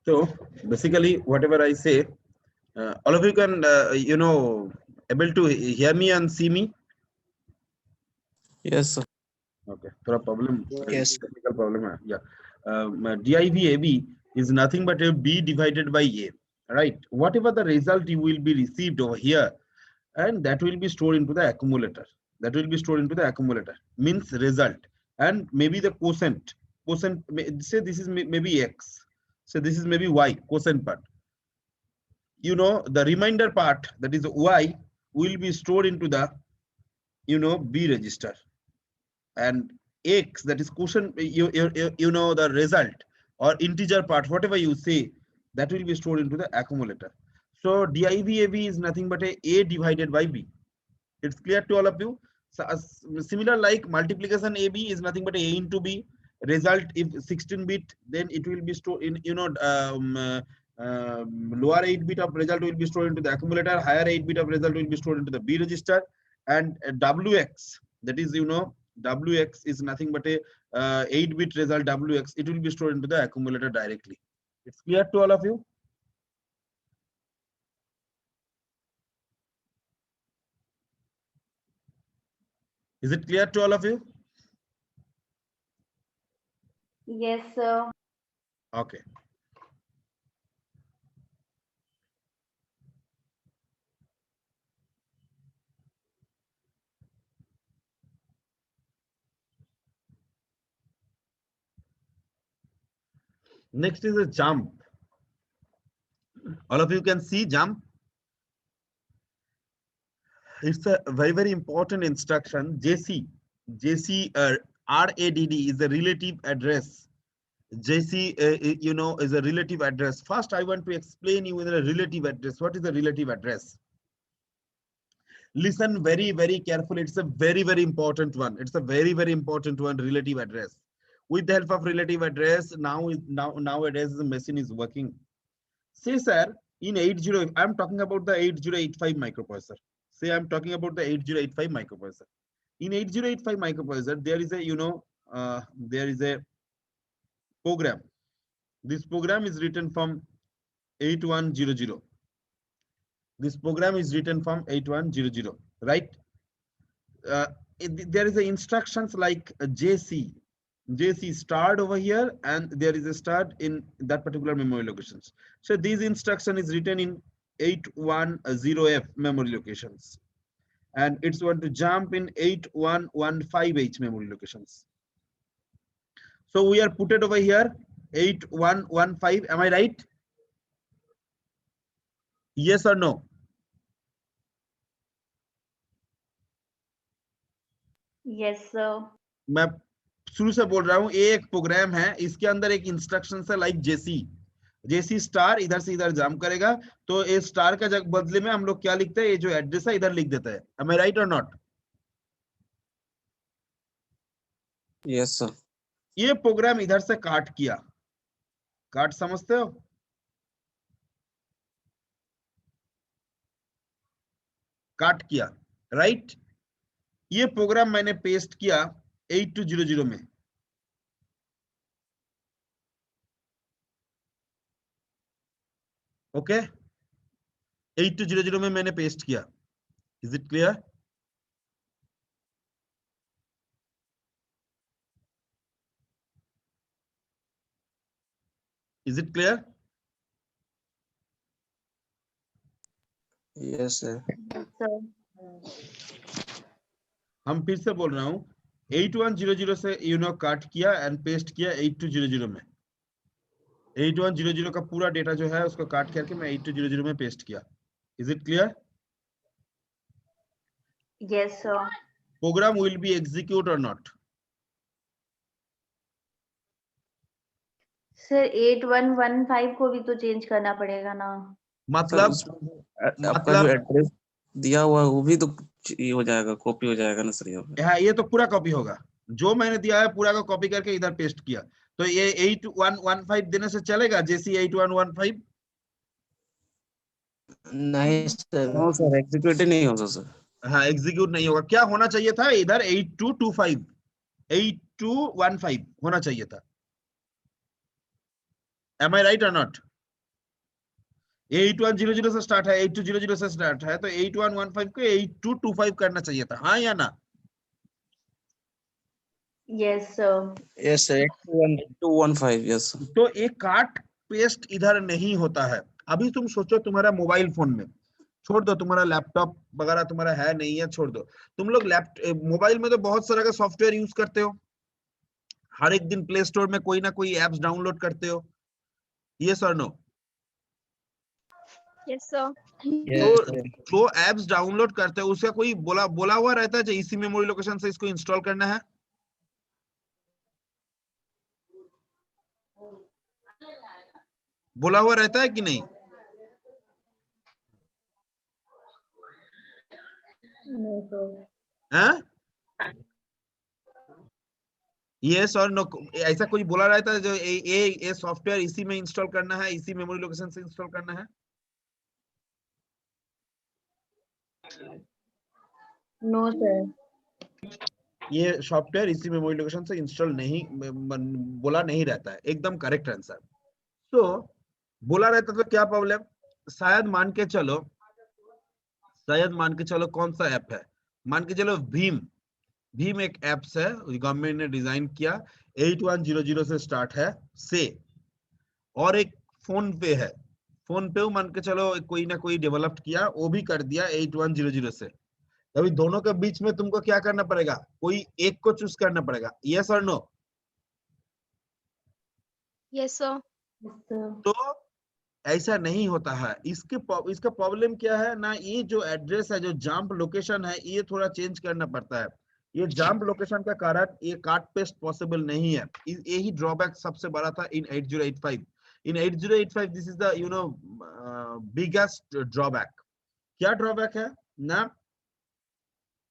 So basically, whatever I say, all of you can, able to hear me and see me. Yes, sir. Okay, थोड़ा problem, Yes. technical problem है. Yeah, div AB is nothing but a B divided by A. Right. Whatever the result you will be received over here, and that will be stored into the accumulator. That will be stored into the accumulator. Means result, and maybe the quotient. Say this is maybe X. So this is maybe Y quotient part. The remainder part, that is Y, will be stored into the B register, and X, that is quotient, the result or integer part, whatever you say, that will be stored into the accumulator. So divab is nothing but a divided by B. It's clear to all of you. So similar like multiplication AB is nothing but A into B. Result, if 16-bit, then it will be stored in lower 8-bit of result will be stored into the accumulator, higher 8-bit of result will be stored into the B register, and WX, that is WX is nothing but a 8-bit result WX, it will be stored into the accumulator directly. It's clear to all of you. Is it clear to all of you? Yes, sir. Okay. Next is a jump. All of you can see jump. It's a very, very important instruction. JC RADD is a relative address. JC, is a relative address. First, I want to explain you in a relative address. What is a relative address? Listen very, very carefully. It's a very, very important one. It's a very, very important one, relative address. With the help of relative address, nowadays the machine is working. Say, sir, in 80, I'm talking about the 8085 microprocessor. Say I'm talking about the 8085 microprocessor. In 8085 microprocessor, there is a program. This program is written from 8100. This program is written from 8100, right? There is a instructions like JC start over here, and there is a start in that particular memory locations. So this instruction is written in 810F memory locations, and it's going to jump in 8115H memory locations. So we are put it over here 8115. Am I right? Yes or no? Yes, sir. मैं शुरू से बोल रहा हूँ, ये एक programme है, इसके अंदर एक इंस्ट्रक्शन है लाइक जेसी स्टार इधर से इधर जंप करेगा, तो ये स्टार का जगह बदले में हम लोग क्या लिखते हैं, ये जो एड्रेस है इधर लिख देता है. Am I right or not? Yes, sir. ये प्रोग्राम इधर से काट किया, काट समझते हो? काट किया, राइट? ये प्रोग्राम मैंने पेस्ट किया 8200 में. ओके, 8200 में मैंने पेस्ट किया. Is it clear? Is it clear? Yes, sir. Yes, sir. हम फिर से बोल रहा हूं, 8100 से काट किया एंड पेस्ट किया 8200 में. 8100 का पूरा डेटा जो है उसको काट करके मैं 8200 में पेस्ट किया. Is it clear? Yes, sir. Program will be execute और नॉट? सर 8115 को भी तो चेंज करना पड़ेगा ना. मतलब आपका जो एड्रेस दिया हुआ है वो भी तो ये हो जाएगा, कॉपी हो जाएगा ना सर? ये तो पूरा कॉपी होगा, जो मैंने दिया है पूरा का कॉपी करके इधर पेस्ट किया. तो ये 8115 देने से चलेगा? जेसी 8115 नहीं सर. नो सर, एग्जीक्यूट ही नहीं होगा सर. हाँ, एग्जीक्यूट नहीं होगा. क्या होना चाहिए था इधर? 8215 होना चाहिए था. Am I right or not? 8100 से स्टार्ट है, 8200 से स्टार्ट है, तो 8115 को 8225 करना चाहिए था, हाँ या ना? Yes, sir. Yes sir 8215 yes sir. तो एक काट पेस्ट इधर नहीं होता है। अभी तुम सोचो तुम्हारा मोबाइल फोन में, छोड़ दो तुम्हारा लैपटॉप वगैरह तुम्हारा है नहीं है, छोड़ दो, तुम लोग मोबाइल में तो बहुत सारा का सॉफ्टवेयर यूज करते हो, हर एक दिन प्ले स्टोर में कोई ना कोई एप्स डाउनलोड करते हो, यस और नो? Yes, sir. तो एप्स डाउनलोड करते हो, उसका कोई बोला हुआ रहता है जो इसी मेमोरी लोकेशन से इसको इंस्टॉल करना है? बोला हुआ रहता है कि नहीं? No, sir. हाँ, यस और नो? ऐसा कोई बोला रहता है जो ये सॉफ्टवेयर इसी में इंस्टॉल करना है, इसी मेमोरी लोकेशन से इंस्टॉल करना है? No, sir. ये सॉफ्टवेयर इसी मेमोरी लोकेशन से इंस्टॉल नहीं बोला नहीं रहता है, एकदम करेक्ट आंसर। तो बोला रहता तो क्या प्रॉब्लम? शायद मान के चलो कौन सा ऐप है, मान के चलो भीम एक एप्स है, गवर्नमेंट ने डिजाइन किया, 8100 से स्टार्ट है से, और एक फोन पे है, फोन पे मान के चलो कोई ना कोई डेवलप किया, वो भी कर दिया 8100 से। अभी दोनों के बीच में तुमको क्या करना पड़ेगा? कोई एक को चूज करना पड़ेगा, यस और no? Yes, sir. Yes, sir. तो ऐसा नहीं होता है। इसका प्रॉब्लम क्या है ना, ये जो एड्रेस है, जो जंप लोकेशन है, ये थोड़ा चेंज करना पड़ता है। ये जंप लोकेशन का कारण ये काट पेस्ट पॉसिबल नहीं है, यही ड्रॉबैक सबसे बड़ा था इन 8085। इन 8085 this is the biggest drawback. क्या ड्रॉबैक है ना,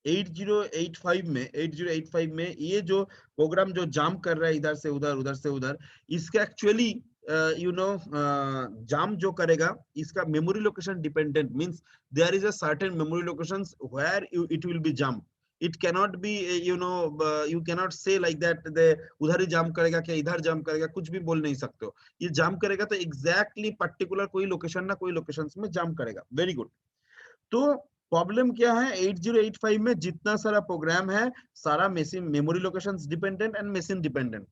8085 में ये जो प्रोग्राम जो जाम कर रहा है इधर से उधर उधर से उधर, इसका एक्चुअली जाम जो करेगा, इसका memory location dependent, means there is a certain memory locations where it will be jump. It cannot be you cannot say like that उधर ही जाम करेगा क्या इधर जाम करेगा, कुछ भी बोल नहीं सकते हो। ये जाम करेगा तो एग्जैक्टली पर्टिकुलर कोई लोकेशन ना कोई लोकेशन में जाम करेगा। Very good. तो प्रॉब्लम क्या है, 8085 में जितना सारा प्रोग्राम है, सारा machine memory locations dependent and machine dependent.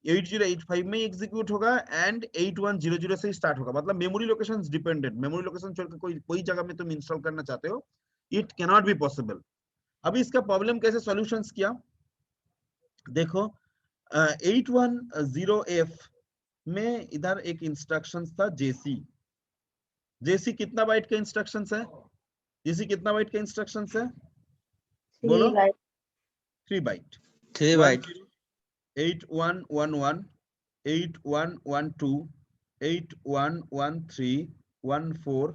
8085 में एग्जीक्यूट होगा एंड 8100 से स्टार्ट होगा, मतलब memory locations dependent. Memory location छोड़कर कोई जगह में तुम इंस्टॉल करना चाहते हो, it can not be possible. अभी इसका प्रॉब्लम कैसे सॉल्यूशंस किया, देखो 810F में इधर एक इंस्ट्रक्शन था जेसी कितना बाइट का इंस्ट्रक्शन है? जेसी कितना बाइट का इंस्ट्रक्शन है? बोलो। 3 bytes. 3 बाइट। 3 बाइट 8111 8112 8113 14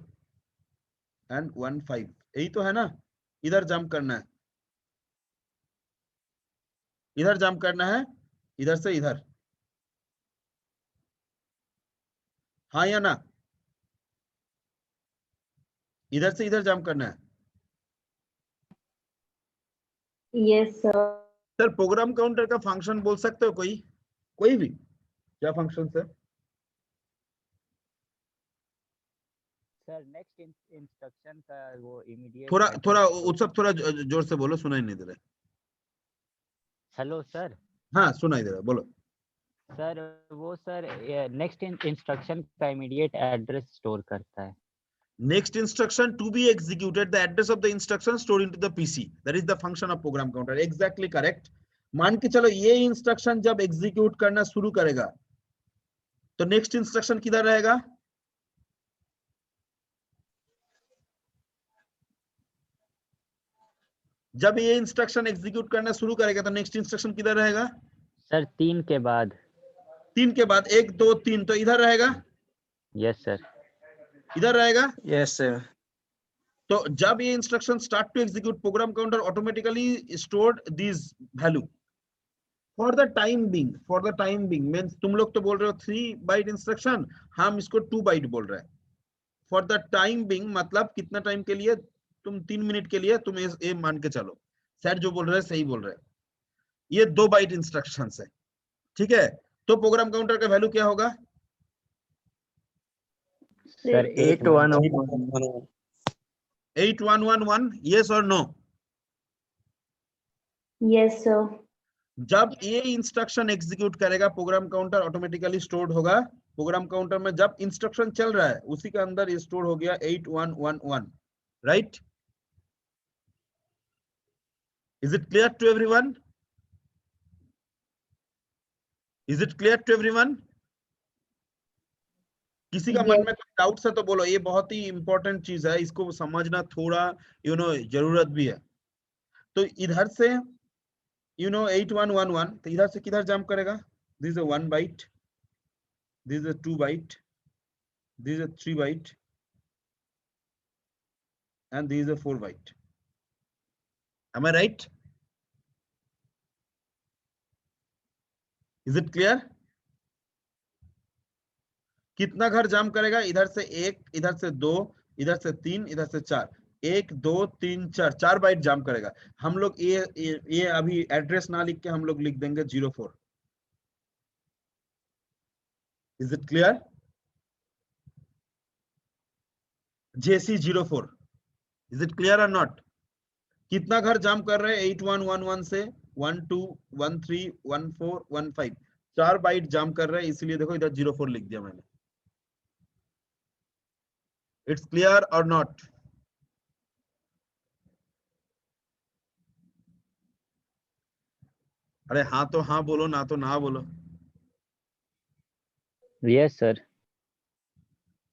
एंड 15, यही तो है ना? इधर जंप करना है, इधर जंप करना है, इधर से इधर, हाँ या ना? इधर से इधर जंप करना है। Yes, sir. Sir programme counter का फंक्शन बोल सकते हो कोई भी? क्या फंक्शन है? सर नेक्स्ट इंस्ट्रक्शन का वो इमीडिएट थोड़ा उत्सव थोड़ा जोर से बोलो, सुनाई नहीं दे रहा। Hello sir. हाँ सुनाई दे रहा, बोलो। सर वो सर नेक्स्ट इंस्ट्रक्शन का इमीडिएट एड्रेस स्टोर करता है। Next instruction to be executed, the address of the instruction stored into the PC, that is the function of program counter. Exactly correct. मान के चलो ये इंस्ट्रक्शन जब execute करना शुरू करेगा तो नेक्स्ट इंस्ट्रक्शन किधर रहेगा? जब ये इंस्ट्रक्शन एग्जीक्यूट करना शुरू करेगा तो नेक्स्ट इंस्ट्रक्शन किधर रहेगा? सर 3 के बाद। 3 के बाद 1 2 3, तो इधर रहेगा? Yes sir. इधर रहेगा? Yes sir. तो जब ये instruction start to execute, program counter automatically stored this value for the time being means तुम लोग तो बोल रहे हो 3 बाइट इंस्ट्रक्शन, हम इसको 2 बाइट बोल रहे हैं। फॉर द टाइम बिंग मतलब कितना टाइम के लिए? तुम 3 मिनट के लिए तुम ये मान के चलो, सर जो बोल रहे हैं सही बोल रहे हैं, ये 2 बाइट इंस्ट्रक्शन है, ठीक है? तो प्रोग्राम काउंटर का वैल्यू क्या होगा? Sir 8111 8111, yes or no? Yes, sir. जब ये इंस्ट्रक्शन एग्जीक्यूट करेगा प्रोग्राम काउंटर ऑटोमेटिकली स्टोर्ड होगा। प्रोग्राम काउंटर में जब इंस्ट्रक्शन चल रहा है उसी के अंदर ये स्टोर हो गया 8111, right? Is it clear to everyone? Is it clear to everyone? किसी का मन में कोई डाउट्स है तो बोलो, ये बहुत ही इंपॉर्टेंट चीज है, इसको समझना थोड़ा जरूरत भी है। तो इधर से 8111, तो इधर से किधर जंप करेगा? This is 1 byte, this is 2 byte, this is 3 byte and this is 4 byte. Am I right? Is it clear? कितना घर जाम करेगा? इधर से 1, इधर से 2, इधर से 3, इधर से 4, 1 2 3 4, 4 बाइट जाम करेगा। हम लोग ये अभी एड्रेस ना लिख के हम लोग लिख देंगे 04। Is it clear? JC 04। Is it clear or not? कितना घर जाम कर रहे हैं 8111 से? 1 2 1 3 1 4 1 5, 4 बाइट जाम कर रहे हैं, इसलिए देखो इधर 04 लिख दिया मैंने। इट्स क्लियर और नॉट? अरे हाँ तो हाँ बोलो, ना तो ना बोलो। Yes sir.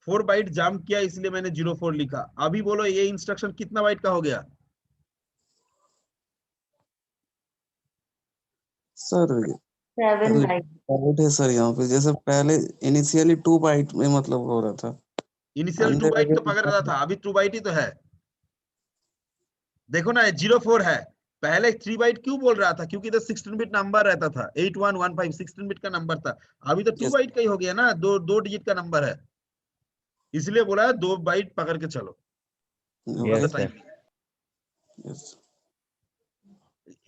4 बाइट जाम किया इसलिए मैंने 04 लिखा। अभी बोलो ये इंस्ट्रक्शन कितना बाइट का हो गया? Sir 7 byte. बाइट है सर यहाँ पे, जैसे पहले इनिशियली 2 बाइट में मतलब हो रहा था। इनिशियल 2 अंदर बाइट तो अगर पकड़ रहा था, अभी 2 बाइट ही तो है। देखो ना 04 है, पहले 3 बाइट क्यों बोल रहा था? क्योंकि इधर 16 बिट नंबर रहता था, 8115 16 बिट का नंबर था। अभी तो 2 Yes. बाइट का ही हो गया ना, दो डिजिट का नंबर है, इसलिए बोला है 2 बाइट पकड़ के चलो। Yes time Yes.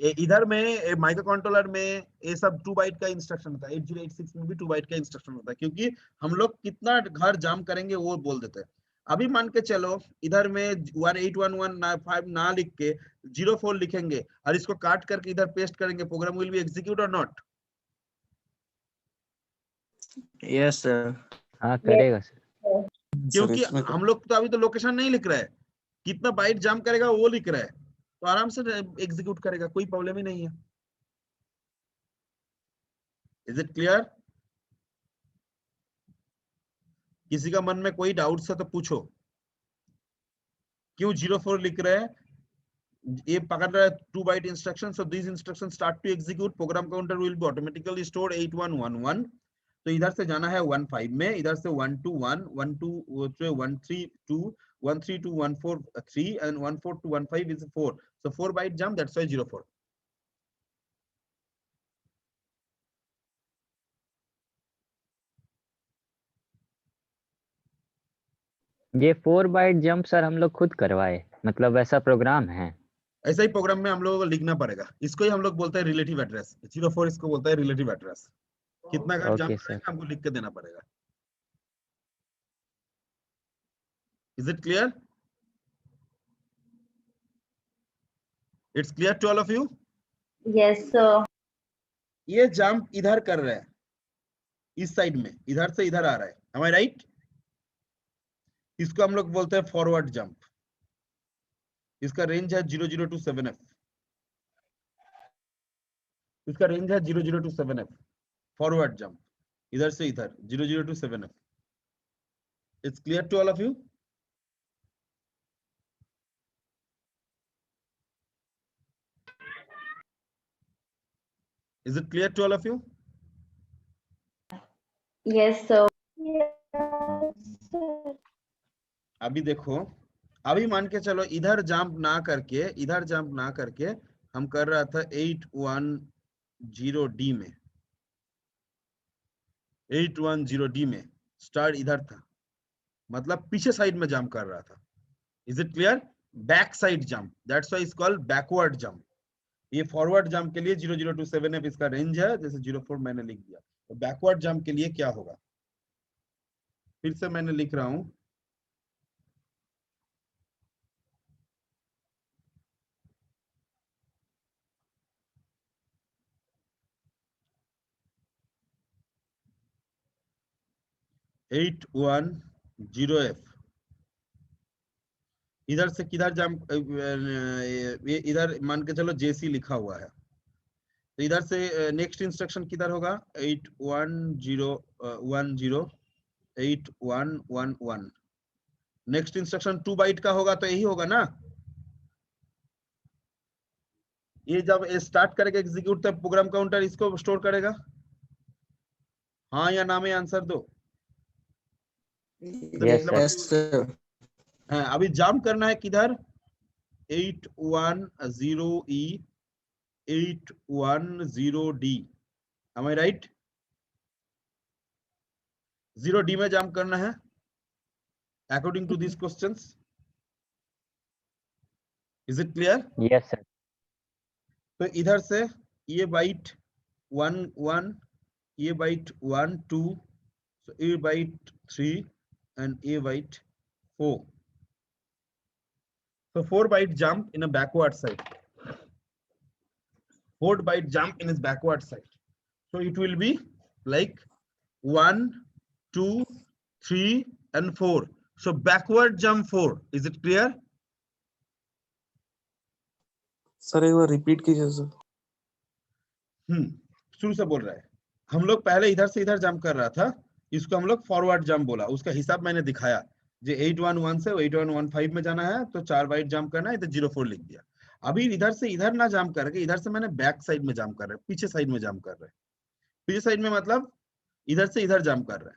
इधर में माइक्रो कंट्रोलर में ये सब 2 बाइट का इंस्ट्रक्शन होता है। 8086 में भी 2 बाइट का इंस्ट्रक्शन होता है, क्योंकि हम लोग कितना घर जाम करेंगे वो बोल देते हैं। अभी मान के चलो इधर में 18115 ना लिख के 04 लिखेंगे और इसको काट करके इधर पेस्ट करेंगे, प्रोग्राम विल बी एग्जीक्यूट और नॉट? Yes, sir. हाँ करेगा सर। क्योंकि इसमें हम लोग तो अभी तो लोकेशन नहीं लिख रहे हैं, कितना बाइट जाम करेगा वो लिख रहे हैं, तो आराम से एग्जीक्यूट करेगा, कोई प्रॉब्लम ही नहीं है। Is it clear? किसी का मन में कोई डाउट्स है तो पूछो। क्यों 04 लिख रहे हैं? ये पकड़ रहा है 2 byte instruction, so this instruction start to execute, program counter will be automatically stored 8111। तो इधर से जाना है 15 में, इधर से 121 12 132 132 143 and 14 to 15 is 4, so 4 byte jump, that's why 04। ये 4 बाइट जंप सर हम लोग खुद करवाए, मतलब वैसा प्रोग्राम है? ऐसा ही प्रोग्राम में हम लोगों को लिखना पड़ेगा, इसको ही हम लोग बोलते हैं रिलेटिव एड्रेस। 04 इसको बोलता है रिलेटिव एड्रेस। कितना घर जाम ओके सर। करेगा हमको लिख के देना पड़ेगा। Is it clear? It's clear to all of you? Yes, sir. ये जंप इधर कर रहे हैं, इस साइड में, इधर से इधर आ रहा है, am I right? इसको हम लोग बोलते हैं फॉरवर्ड जंप। इसका रेंज है 00 to 7F। इसका रेंज है 00 to 7F, फॉरवर्ड जंप, इधर से इधर 00 to 7F। It's clear to all of you? Is it clear to all of you? Yes, sir. अभी देखो, अभी मान के चलो इधर जंप ना करके, इधर जंप ना करके हम कर रहा था 810D में, 810D में स्टार्ट इधर था, मतलब पीछे साइड में जंप कर रहा था। Is it clear? Back side jump, that's why it's called backward jump. ये फॉरवर्ड जंप के लिए 00 to 7F इसका रेंज है, जैसे 04 मैंने लिख दिया। तो बैकवर्ड जंप के लिए क्या होगा, फिर से मैंने लिख रहा हूं 810F, इधर से किधर जंप, इधर मान के चलो JC लिखा हुआ है, तो इधर से नेक्स्ट इंस्ट्रक्शन किधर होगा, 8111 नेक्स्ट इंस्ट्रक्शन 2 बाइट का होगा, तो यही होगा ना। ये जब स्टार्ट करेगा एग्जीक्यूट, तब प्रोग्राम काउंटर इसको स्टोर करेगा। हाँ या ना में आंसर दो। Yes, sir. Yes, sir. हाँ, अभी जंप करना है किधर, 810E 810D, am I right? 0D में जंप करना है according to these questions. Is it clear? Yes, sir. तो इधर से ये बाइट 1 1, ये बाइट 1 2, so ये बाइट 3 and ये bite 4. So 4 byte jump in a backward side. 4 byte jump in its backward side. So it will be like 1 2 3 and 4. So backward jump 4. Is it clear? Sir एक बार repeat कीजिए sir. शुरू से बोल रहा है। हम लोग पहले इधर से इधर जंप कर रहा था, इसको हम लोग फॉरवर्ड जंप बोला, उसका हिसाब मैंने दिखाया। जो 811 से 8115 में जाना है तो 4 बाइट जंप करना है, इधर 04 लिख दिया। अभी इधर से इधर ना जंप करके इधर से मैंने बैक साइड में जंप कर रहा है, पीछे साइड में जंप कर रहा है। पीछे साइड में मतलब इधर से इधर जंप कर रहा है।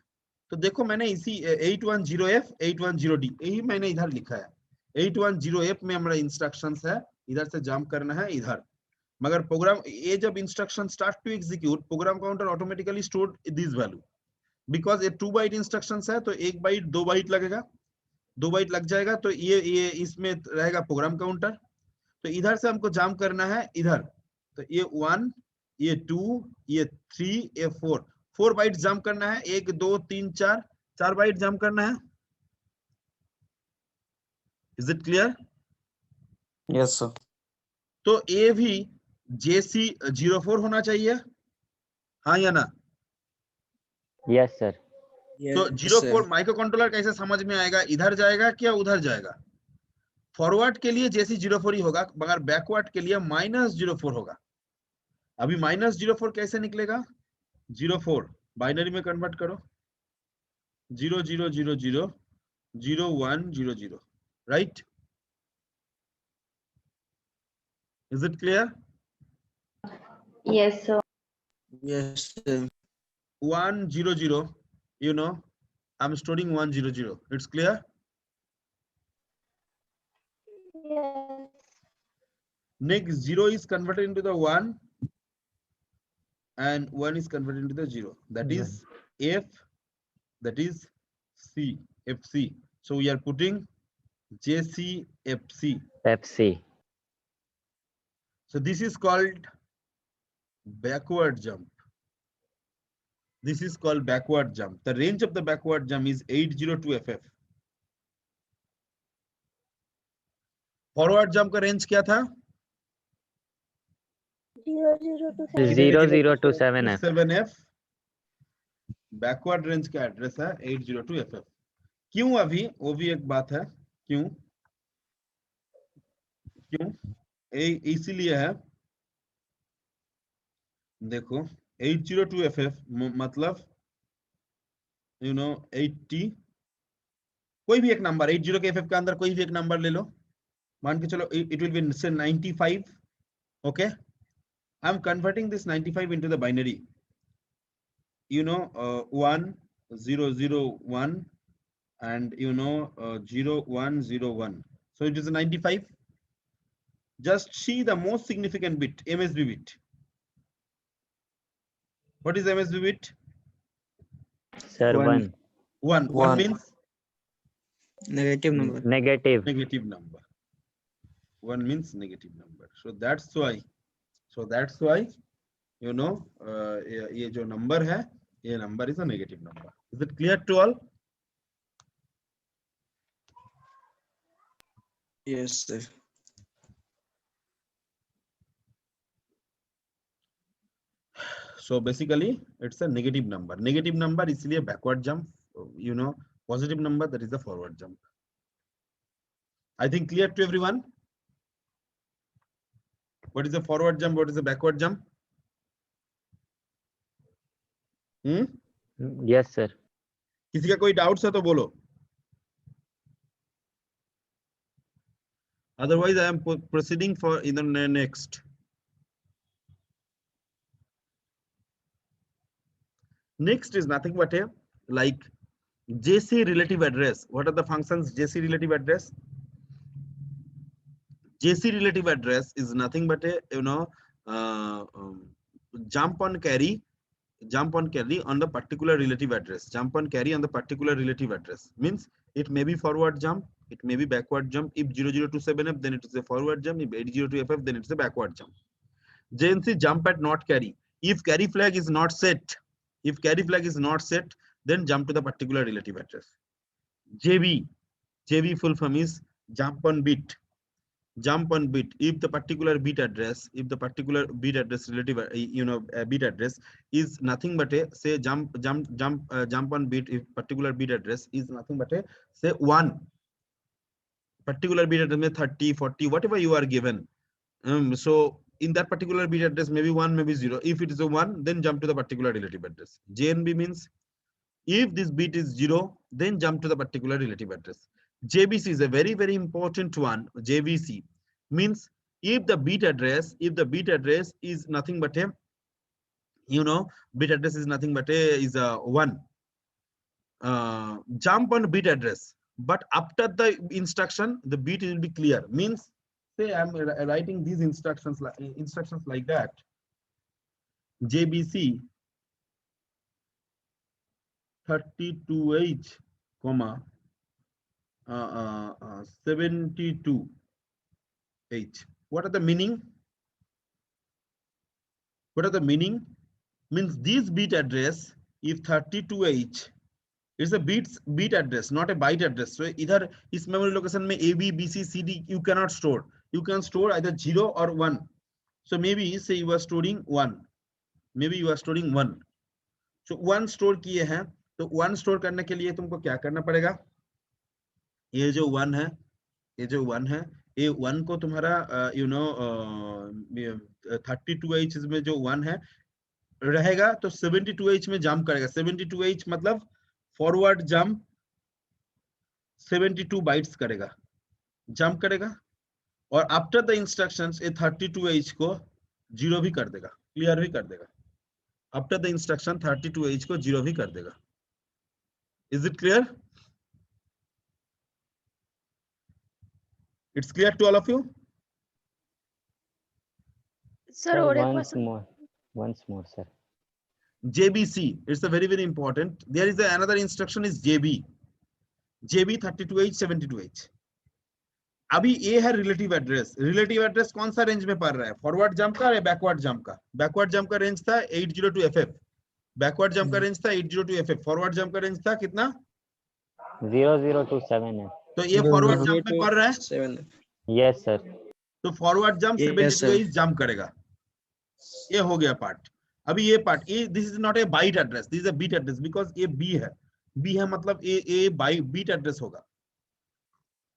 तो देखो मैंने इसी 810F 810D यही मैंने इधर लिखा है। 810F में हमारा इंस्ट्रक्शंस है, इधर से जंप करना है इधर। मगर प्रोग्राम ये जब instruction start to execute, program counter automatically stored this value, because ये 2 बाइट इंस्ट्रक्शंस है, तो 1 बाइट 2 बाइट लगेगा, 2 बाइट लग जाएगा, तो ये इसमें रहेगा प्रोग्राम काउंटर। तो इधर से हमको जंप करना है इधर, तो ये 1 ये 2 ये 3 ये 4 बाइट जंप करना है। 1 2 3 4 बाइट जंप करना है। Is it clear? Yes sir. तो ये भी JC 04 होना चाहिए, हाँ या ना? Yes, sir. तो 04 माइक्रो कंट्रोलर कैसे समझ में आएगा, इधर जाएगा क्या उधर जाएगा? फॉरवर्ड के लिए JC 04 ही होगा, मगर बैकवर्ड के लिए -04 होगा। अभी -04 कैसे निकलेगा? 04 बाइनरी में कन्वर्ट करो, 0 0 0 0 0 1 0 0, right? Is it clear? Yes, sir. Yes sir. 1 0 0, you know, I'm storing 1 0 0. It's clear? Yes. Next 0 is converted into the 1 and 1 is converted into the 0. That is F, that is C, FC. So we are putting JC FC. Pepsi. So this is called backward jump. This is called backward jump. The range of the backward jump is 802FF. Forward jump का range क्या था? 0 to 7. 7F. Backward range का address है 802FF। क्यों? अभी वो भी एक बात है, क्यों इसीलिए है, देखो 802FF मतलब 80, कोई भी एक नंबर 80 के FF के अंदर कोई भी एक नंबर ले लो, मान के चलो इट विल बी से 95. Okay, I am converting this 95 into the binary, 1 0 0 1 and 0 1 0 1. So it is a 95. Just see the most significant bit, MSB bit. What is MSB bit? Sir, 1. 1 means negative number. Negative. negative number. 1 means negative number. So that's why ये जो number है, ये number is a negative number. Is it clear to all? Yes sir. So basically it's a negative number. Negative number इसलिए backward jump positive number, that is the forward jump. I think clear to everyone. What is the forward jump? What is the backward jump? Yes sir. किसी का कोई doubts है तो बोलो, otherwise I am proceeding for in the next. Next is nothing but a like JC relative address. What are the functions JC relative address? JC relative address is nothing but a jump on carry on the particular relative address. Jump on carry on the particular relative address means it may be forward jump, it may be backward jump. If 0027F, then it is a forward jump. If 8022FF, then it's a backward jump. JNC jump at not carry. If carry flag is not set, then jump to the particular relative address. JB full form is jump on bit. If the particular bit address relative bit address is nothing but a say jump on bit. If particular bit address is nothing but a say 1, particular bit address may 30 40 whatever you are given, so in that particular bit address maybe 1 maybe 0. If it is a 1, then jump to the particular relative address. JNB means if this bit is 0, then jump to the particular relative address. JBC is a very important one. JBC means if the bit address is nothing but a bit address is nothing but a is a 1, jump on bit address, but after the instruction the bit will be clear. Means say I'm writing these instructions like that. JBC 32H, 72H. What are the meaning? Means this bit address, if 32H, it's a bit address, not a byte address. So either is memory location में AB, BC, CD you cannot store. You can store either 0 or 1. So maybe say you are storing 1. So 1 store किए हैं, तो 1 store करने के लिए तुमको क्या करना पड़ेगा? ये जो 1 है, ये 1 को तुम्हारा 32H में जो 1 है रहेगा तो 72H में जंप करेगा. 72H मतलब फॉरवर्ड जंप 72 बाइट्स करेगा, जंप करेगा, और आफ्टर द इंस्ट्रक्शंस ये 32H को 0 भी कर देगा, क्लियर भी कर देगा. आफ्टर द इंस्ट्रक्शन 32H को 0 भी कर देगा. Is it clear? It's clear to all of you? Sir, और एक once more sir. JBC, it's a very important. There is another instruction is JB 32H 72H. अभी ये है रिलेटिव एड्रेस कौन सा रेंज में पड़ रहा है? फॉरवर्ड जंप का या बैकवर्ड जंप का? बैकवर्ड जंप का रेंज था 802FF, बैकवर्ड जंप का रेंज था 802FF, फॉरवर्ड जंप का रेंज था कितना? 0027 है. तो ये फॉरवर्ड जंप में पड़ रहा है. Yes sir. तो फॉरवर्ड जंप 72H जंप करेगा. ये हो गया पार्ट. अभी ये पार्ट, ये this is not a bite address, this is a bit address, because ये बी है मतलब ए बिट एड्रेस होगा.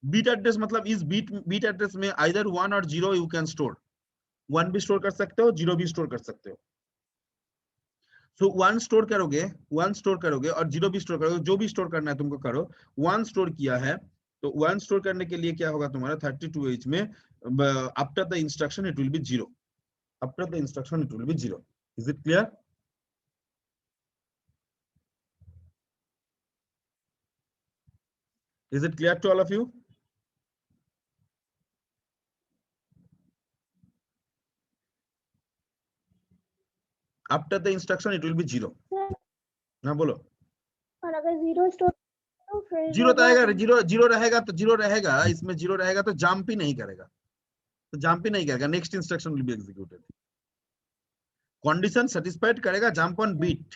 बिट एड्रेस मतलब इस बिट एड्रेस में आइदर 1 और 0 यू कैन स्टोर. 1 भी स्टोर कर सकते हो, 0 भी स्टोर कर सकते हो. सो 1 स्टोर करोगे और 0 भी स्टोर करोगे, जो भी स्टोर करना है तुमको करो. 1 स्टोर किया है तो 1 स्टोर करने के लिए क्या होगा तुम्हारा 32H में after the instruction it will B 0. After the instruction it will B 0. Is it clear? Is it clear to all of you? After the instruction, it will be 0. ना बोलो. और अगर 0 स्टोर तो फिर 0 रहेगा, 0 रहेगा तो 0 रहेगा, इसमें 0 रहेगा तो जंप ही नहीं करेगा. Next instruction will be executed. Condition satisfied करेगा jump on bit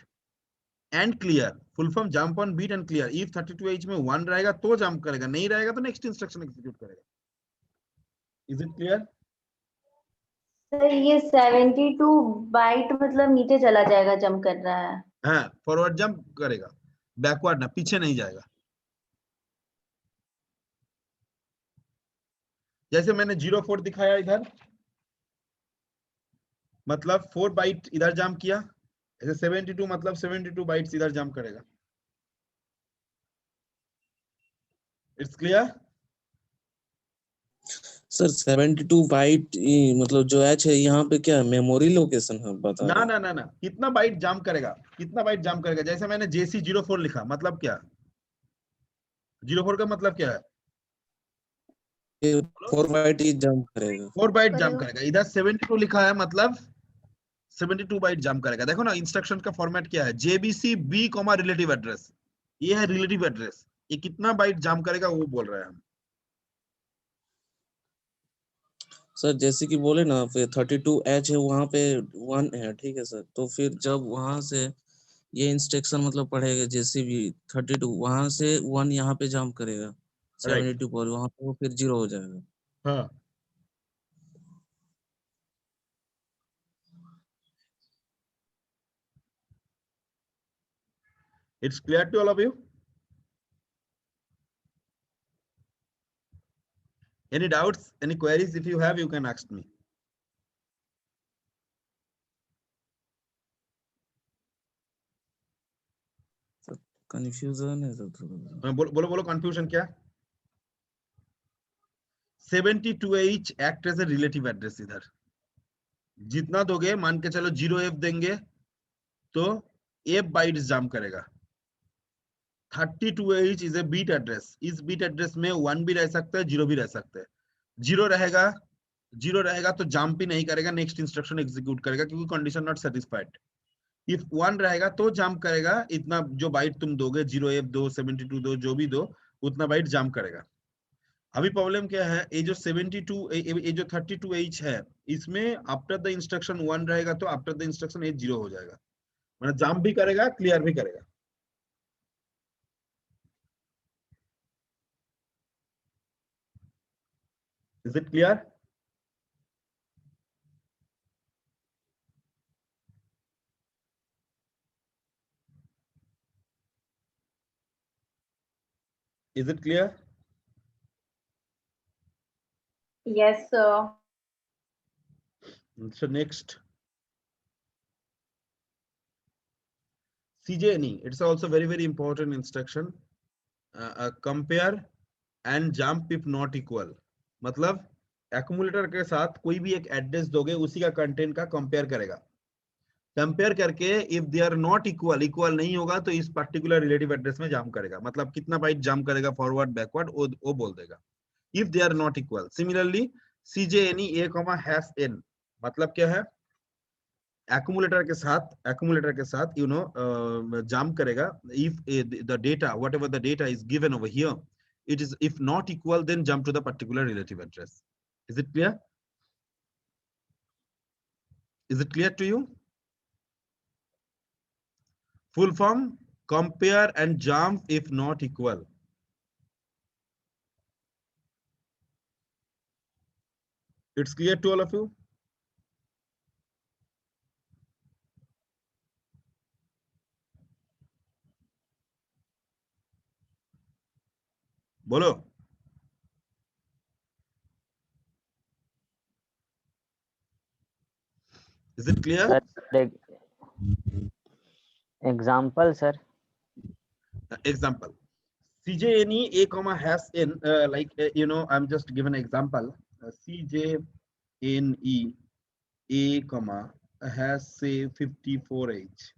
and clear. Full form jump on bit and clear. If 32H में 1 रहेगा तो जंप करेगा, नहीं रहेगा तो नेक्स्ट इंस्ट्रक्शन एग्जीक्यूट करेगा. Is it clear? सर ये 72 बाइट मतलब नीचे चला जाएगा, जंप कर रहा है. हाँ, फॉरवर्ड जंप करेगा. बैकवर्ड ना, पीछे नहीं जाएगा। जैसे मैंने 04 दिखाया इधर, मतलब 4 बाइट इधर जंप किया, ऐसे 72 मतलब 72 बाइट्स इधर जंप करेगा। It's clear? सर 72 बाइट मतलब जो एच है यहाँ पे क्या मेमोरी लोकेशन है बता ना रहे ना ना ना, कितना बाइट जंप करेगा, कितना बाइट जंप करेगा। जैसे मैंने JC 04 लिखा, मतलब क्या, 04 का मतलब क्या है? हैं? 4 बाइट ही जंप करेगा। 4 बाइट जंप करेगा। करेगा। इधर 72 लिखा है, मतलब 72 बाइट जंप करेगा। देखो ना इंस्ट्रक्शन का फॉर्मेट क्या है, JBC B, रिलेटिव एड्रेस, ये है रिलेटिव एड्रेस। ये कितना बाइट जंप करेगा वो बोल रहे हैं हम। सर जैसे कि बोले ना फिर 32H है वहाँ पे 1 है, ठीक है सर। तो फिर जब वहां से ये इंस्ट्रक्शन मतलब पढ़ेगा जैसे भी 32 वहां से 1 यहाँ पे जंप करेगा राइट, 72 पर, वहां पे वो फिर 0 हो जाएगा। हाँ। It's clear to all of you? Any doubts, any queries? If you have, you can ask me. Confusion है सर थोड़ा। बोलो बोलो बोलो, कंफ्यूजन क्या? 72H act as a relative address. इधर जितना दोगे, मान के चलो 0F देंगे तो F बाइट्स जंप करेगा। 32H is a bit address. इस बीट एड्रेस में 1 भी रह सकता है, 0 भी रह सकता है। 0 रहेगा, 0 रहेगा तो जंप भी नहीं करेगा, नेक्स्ट इंस्ट्रक्शन एग्जीक्यूट करेगा क्योंकि कंडीशन नॉट सेटिस्फाइड। इफ 1 रहेगा तो जंप करेगा, इतना जो बाइट तुम दोगे, 0F दो, 72 दो, जो भी दो, उतना बाइट जंप करेगा। अभी प्रॉब्लम क्या है, ये जो 72 ये जो 32H है, इसमें आफ्टर द इंस्ट्रक्शन 1 रहेगा तो आफ्टर द इंस्ट्रक्शन H 0 हो जाएगा, मतलब जंप भी करेगा, क्लियर भी करेगा। Is it clear? Is it clear? Yes, sir. So next, CJNE. It's also very important instruction. Compare and jump if not equal. मतलब एक्यूमुलेटर के साथ कोई भी एक एड्रेस दोगे, उसी का कंटेंट का कंपेयर करेगा। कंपेयर करके if they are not equal, equal नहीं होगा तो इस पर्टिकुलर रिलेटिव एड्रेस में जंप करेगा। मतलब कितना बाइट जंप करेगा फॉरवर्ड बैकवर्ड वो बोल देगा, if they are not equal. Similarly CJNE A, मतलब क्या है, एक्यूमुलेटर के साथ जंप करेगा। If the data, what ever the data is given over here, it is if not equal, then jump to the particular relative address. Is it clear? Is it clear to you? Full form: compare and jump if not equal. It's clear to all of you? बोलो। Is it clear? Sir, example, sir. Example: CJNE A, like I'm just given an example. CJNE A, has say 54H,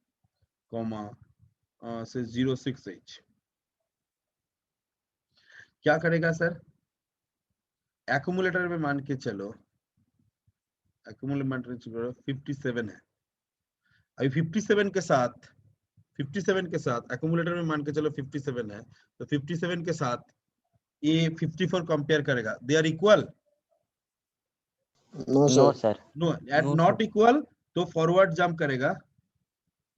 say 06H. क्या करेगा sir? Accumulator में मान के चलो, accumulator 57 है। अभी 57 के साथ एक्यूमुलेटर में मान के चलो 57 है, तो 57 के साथ ये 54 कंपेयर करेगा। They are equal? No No, sir. sir. No, eight no not sir. Equal तो फॉरवर्ड जंप करेगा।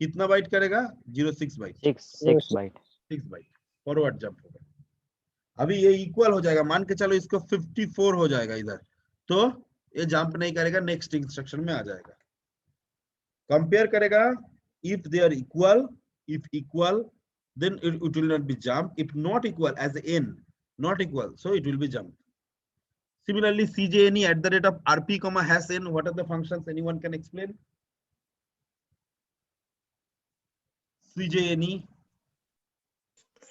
कितना बाइट करेगा? 06 byte. 6 byte. 6 byte forward jump होगा। अभी ये इक्वल हो जाएगा, मान के चलो इसको 54 हो जाएगा इधर, तो ये जंप नहीं करेगा, नेक्स्ट इंस्ट्रक्शन में आ जाएगा। कंपेयर करेगा if they are equal, if equal then it will not be jump. If not equal as n, not equal, so it will be jump. Similarly, CJNE at the rate of RP comma hash n, what are the functions? Anyone can explain? CJNE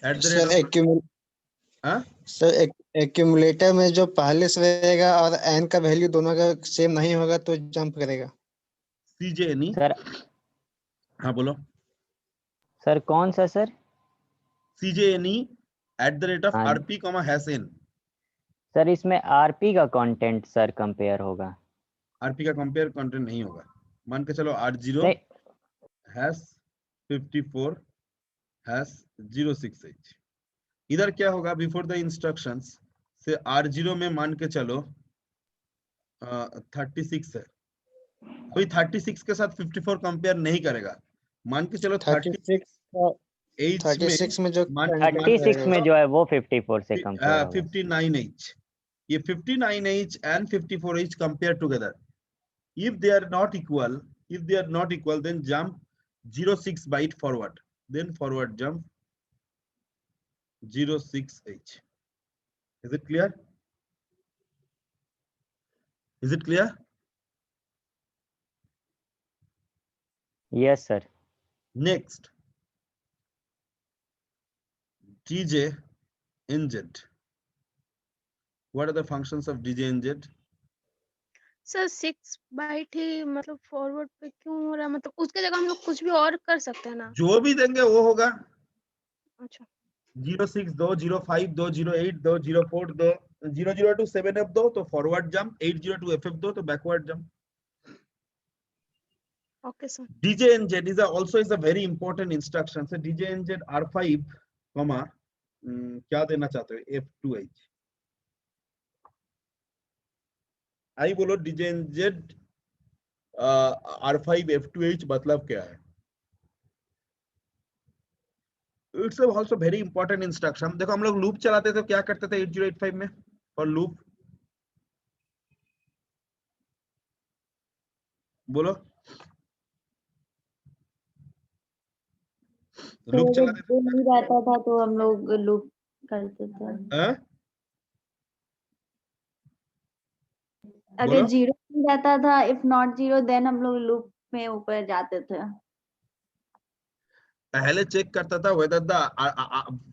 at the rate of हाँ? Sir accumulator में जो पहले से रहेगा और N का value दोनों का सेम नहीं होगा तो जंप करेगा। CJNE सर हाँ बोलो। सर कौन सा sir? CJNE at the rate of हाँ। RP comma hash n, sir इसमें आरपी का कंटेंट सर कंपेयर होगा। RP का कंपेयर कंटेंट नहीं होगा। मान के चलो R0 नहीं, हैश 54 हैश 06H, इधर क्या होगा? बिफोर द इंस्ट्रक्शंस से R0 में मान के चलो 36 है, कोई 36 के साथ 54 कंपेयर नहीं करेगा। मान के चलो 36 में जो 36 में जो है वो 54 से कंपेयर होगा। 59H, ये 59H and 54H compare together. If they are not equal, then jump 06 byte forward, then forward jump 06H. Is it clear? Is it clear? Yes sir. Next, DJ NZ. What are the functions of DJ NZ? Sir 6 byte ही मतलब forward पे क्यों हो रहा है? मतलब उसके जगह हम लोग कुछ भी और कर सकते हैं ना? जो भी देंगे वो होगा। अच्छा 06 दो, 05 दो, 08 दो, 04 दो, 00 to 7F दो तो फॉरवर्ड जंप, 80 to FF दो तो backward jump. Okay sir. DJNZ is also a very important instruction. So DJNZ R5 comma क्या देना चाहते हो? F2H। आई बोलो DJNZ R5 F2H मतलब क्या है? It's also very important instruction. देखो हम लोग लूप चलाते थे तो क्या करते थे 8085 में? और लूप बोलो, लूप चलाते थे नहीं रहता था तो हम लोग लूप करते थे। हाँ? अगर बोलो। 0 नहीं रहता था, इफ नॉट 0 देन हम लोग लूप में ऊपर जाते थे। पहले चेक करता था वेदर द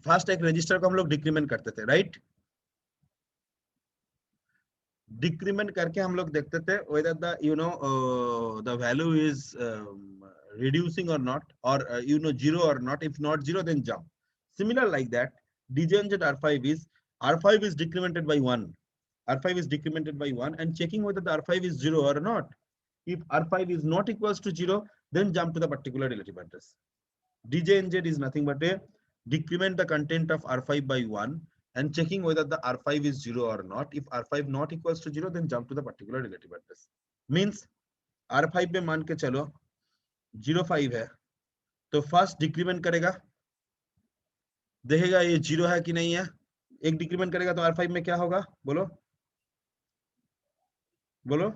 फर्स्ट एक रजिस्टर को हम लोग डिक्रीमेंट करते थे, राइट? डिक्रीमेंट करके हम लोग देखते थे whether the the value is reducing or not, or 0 or not. If not 0 then jump. Similar like that, DJNZ R5 is decremented by 1. R5 is decremented by 1 and checking whether the R5 is 0 or not. If R5 is not equals to 0, then jump to the particular relative address. DJNZ is nothing but a decrement the content of R5 by 1 and checking whether the R5 is 0 or not. If R5 not equals to 0, then jump to the particular relative address. Means R5 में मान के चलो 05 है तो first decrement करेगा, देखेगा ये 0 है कि नहीं है। एक डिक्रीमेंट करेगा तो R5 में क्या होगा? बोलो बोलो।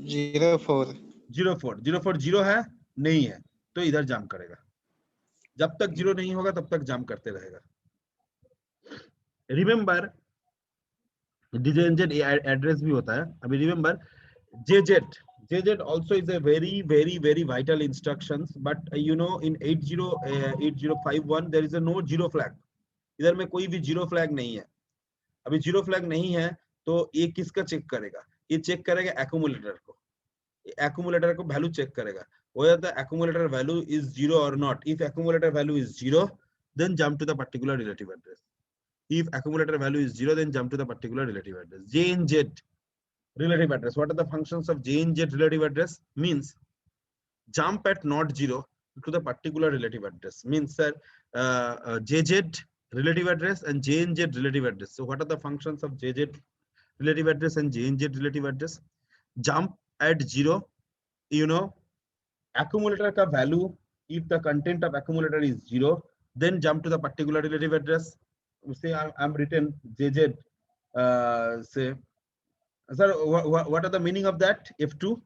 04 0 है नहीं है तो इधर जंप करेगा। जब तक 0 नहीं होगा तब तक जंप करते रहेगा। रिमेंबर DJNZ एड्रेस भी होता है। अभी remember JZ also is a very vital instructions, but in 8051 there is a no zero flag. इधर में कोई भी जीरो फ्लैग नहीं है। अभी जीरो फ्लैग नहीं है तो ये किसका चेक करेगा? ये चेक करेगा एक्यूमुलेटर को। एक्यूमुलेटर को वैल्यू चेक करेगा whether the accumulator value is 0 or not. If accumulator value is 0, then jump to the particular relative address. If accumulator value is 0, then jump to the particular relative address. JNZ relative address. What are the functions of JNZ relative address? Means jump at not 0 to the particular relative address. Means sir, JZ relative address and JNZ relative address. So what are the functions of JZ relative address and JNZ relative address? Jump at 0, accumulator ka value, if the content of accumulator is 0, then jump to the particular relative address. Say I'm written JZ, say, sir, what are the meaning of that? F2,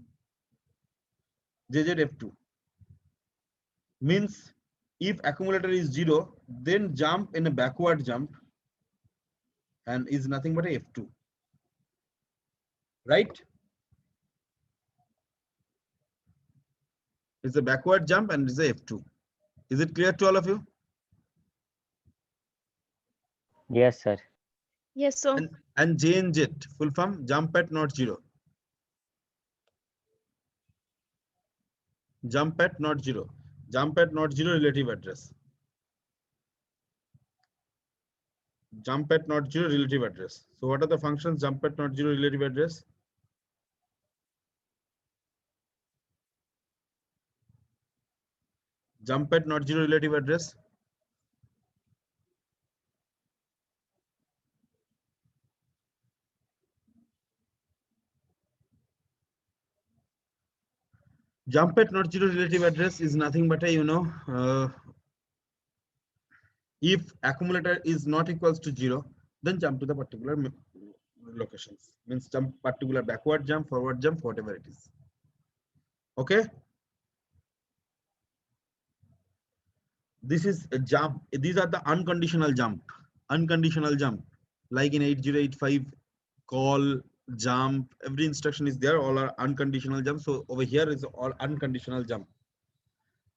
JZ F2 means if accumulator is 0, then jump in a backward jump and is nothing but a F2, right? It's a backward jump and it's a F2. Is it clear to all of you? Yes, sir. Yes, sir. And J and Z, full form, jump at not 0. Jump at not 0. Jump at not 0 relative address. Jump at not 0 relative address. So what are the functions jump at not 0 relative address? Jump at not 0 relative address. Jump at not 0 relative address is nothing but a, if accumulator is not equals to 0, then jump to the particular locations. Means jump particular backward jump, forward jump, whatever it is. Okay. This is a jump. These are the unconditional jump. Unconditional jump. Like in 8085, call, jump, every instruction is there, all are unconditional jump. So over here is all unconditional jump.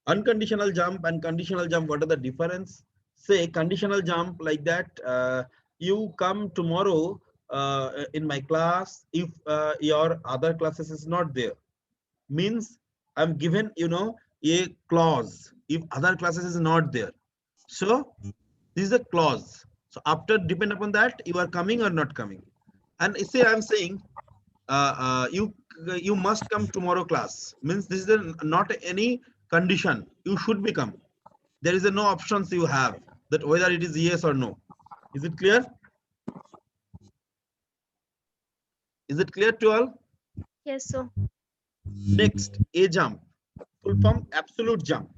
Unconditional jump and conditional jump, what are the difference? Say conditional jump like that, you come tomorrow in my class if your other classes is not there. Means I'm given, a clause if other classes is not there. So this is a clause. So after depend upon that, you are coming or not coming. And say I'm saying you must come tomorrow class. Means this is not any condition. You should become. There is no options you have that whether it is yes or no. Is it clear? Is it clear to all? Yes, sir. Next, a jump. Full form absolute jump.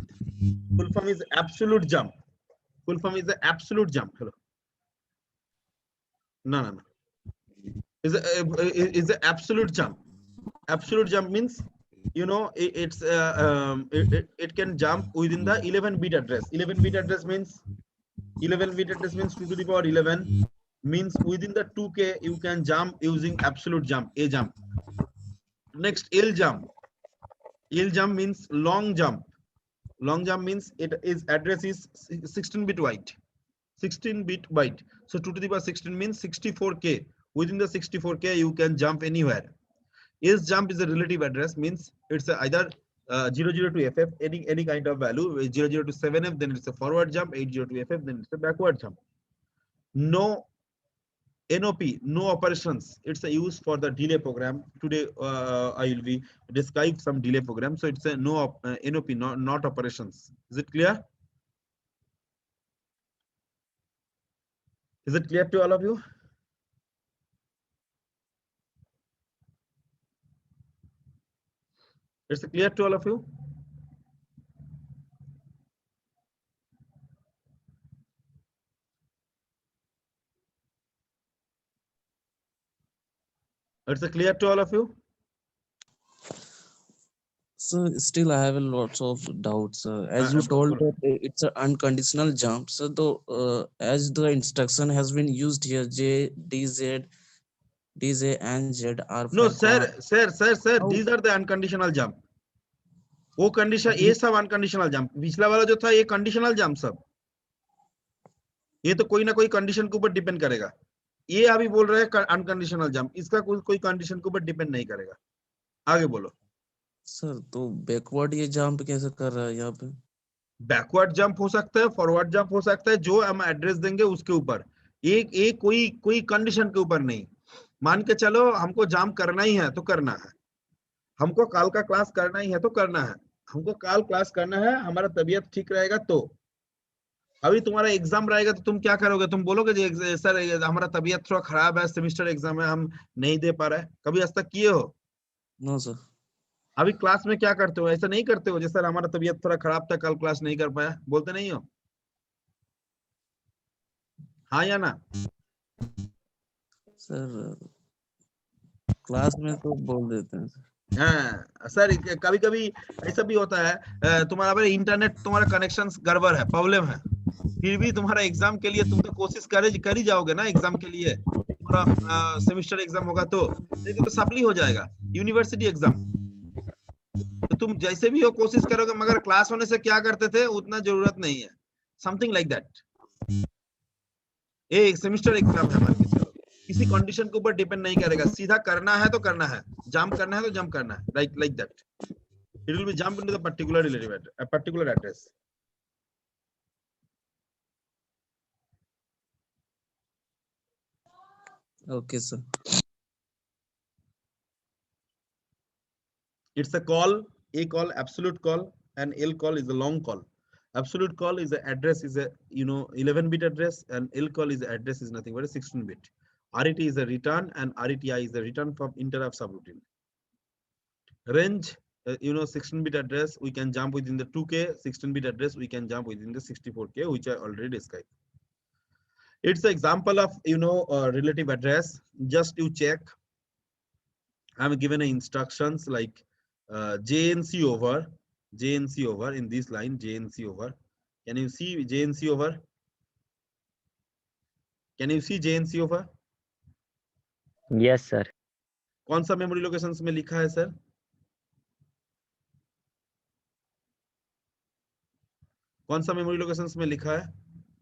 Full form is absolute jump. Full form is the absolute jump. Hello. No. Is the absolute jump. Absolute jump means it can jump within the 11-bit address. 11-bit address means 11-bit address means 2 to the power 11 means within the 2K you can jump using absolute jump, a jump. Next, L jump. L jump means long jump. Long jump means it is address is 16-bit wide. 16-bit byte. So 2 to the power 16 means 64K. Within the 64K you can jump anywhere. S jump is a relative address, means it's either 00 to FF, any kind of value, 00 to 7F, then it's a forward jump, 80 to FF, then it's a backward jump. No NOP, no operations. It's a use for the delay program. Today I will be describe some delay program. So it's a no NOP, not operations. Is it clear? Is it clear to all of you? It's clear to all of you? It's clear to all of you? So still I have a lots of doubts. As you told that it's an unconditional jump. So as the instruction has been used here, J, DZ, DJ and Z are No, backward. sir. How- These are the unconditional jump. वो condition ये सब unconditional jump, पिछला वाला जो था ये conditional jump सब, ये तो कोई ना कोई कंडीशन के ऊपर डिपेंड करेगा. ये अभी बोल रहे हैं अनकंडीशनल जंप, इसका कोई कंडीशन के ऊपर डिपेंड नहीं करेगा. आगे बोलो. सर तो बैकवर्ड ये जंप कैसे कर रहा है यहाँ पे? बैकवर्ड जंप हो सकता है, फॉरवर्ड जंप हो सकता है, जो हम एड्रेस देंगे उसके ऊपर. एक कोई कंडीशन के ऊपर नहीं. मान के चलो हमको जंप करना ही है तो करना है, हमको काल का क्लास करना ही है तो करना है, हमको काल क्लास करना है, हमारा तबीयत ठीक रहेगा तो. अभी तुम्हारा एग्जाम रहेगा तो तुम क्या करोगे? तुम बोलोगे जी सर हमारा तबीयत थोड़ा खराब है, सेमेस्टर एग्जाम है, हम नहीं दे पा रहे. कभी आज तक किए हो? No sir. अभी क्लास में क्या करते हो? ऐसा नहीं करते हो जैसे सर हमारा तबीयत थोड़ा खराब था, कल क्लास नहीं कर पाया, बोलते नहीं हो? हाँ या ना? सर क्लास में तो बोल देते हैं सर. हाँ सर, कभी कभी ऐसा भी होता है, तुम्हारा भाई इंटरनेट, तुम्हारा कनेक्शन गड़बड़ है, प्रॉब्लम है, फिर भी तुम्हारा एग्जाम के लिए तुम तो कोशिश कर ही जाओगे ना एग्जाम के लिए, तुम्हारा सेमेस्टर एग्जाम होगा तो, लेकिन तो सप्ली हो जाएगा यूनिवर्सिटी एग्जाम, तो तुम जैसे भी हो कोशिश करोगे, मगर क्लास होने से क्या करते थे उतना जरूरत नहीं है, समथिंग लाइक दैट। एक सेमेस्टर एग्जाम है, मान के चलो, किसी कंडीशन के ऊपर डिपेंड नहीं करेगा, सीधा करना है तो करना है, जंप करना है तो जंप करना है, like that, it will be jump into the particular relative address, a particular address. Okay, sir. It's a call, a call, absolute call, and L call is a long call. Absolute call is the address is a 11-bit address, and L call is the address is nothing but a 16-bit. RET is a return, and RETI is the return from interrupt subroutine. Range, 16-bit address we can jump within the 2K, 16-bit address we can jump within the 64K, which I already described. It's an example of relative address. Just you check. I'm given instructions like JNC over in this line, JNC over. Can you see JNC over? Can you see JNC over? Yes sir. कौन सा memory locations में लिखा है sir? कौन सा memory locations में लिखा है?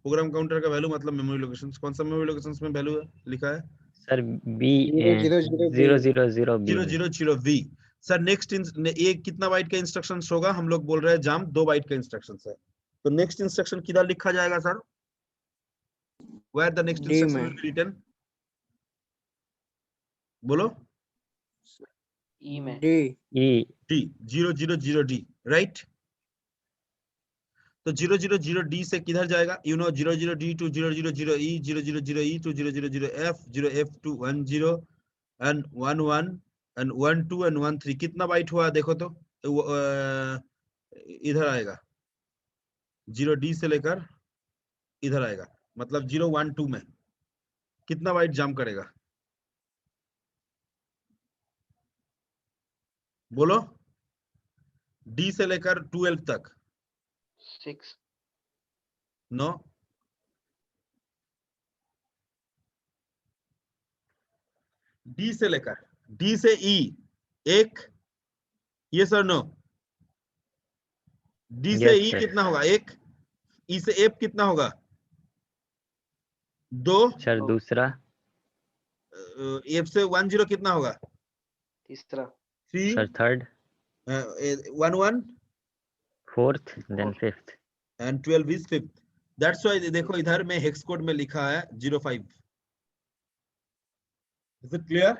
प्रोग्राम काउंटर का वैल्यू मतलब मेमोरी लोकेशंस, कौन सा मेमोरी लोकेशंस में वैल्यू लिखा है? Sir B 000B 000V। Sir next ये कितना बाइट का इंस्ट्रक्शन होगा? हम लोग बोल रहे हैं जंप 2 बाइट का इंस्ट्रक्शन है, तो नेक्स्ट इंस्ट्रक्शन किधर लिखा जाएगा sir? Where the next instruction will be written? बोलो। E में E D 000D, right? तो 000D से किधर जाएगा? 000D to 000E, 000E to 000F, 0F to 10 and 11 and 12 and 13, कितना बाइट हुआ देखो तो, इधर आएगा 0D से लेकर इधर आएगा, मतलब 0 1 2 में कितना बाइट जंप करेगा? बोलो। D से लेकर 12 तक 6 9, D से लेकर D से E 1, ये सर नो, D से Yes, E sir. कितना होगा? 1, E से F कितना होगा? 2, सर दूसरा F से 10 कितना होगा? तीसरा 3, sir third 1 1 fourth then fifth and 12 is 5th. That's why देखो इधर में हेक्स कोड में लिखा है 05. Is it clear?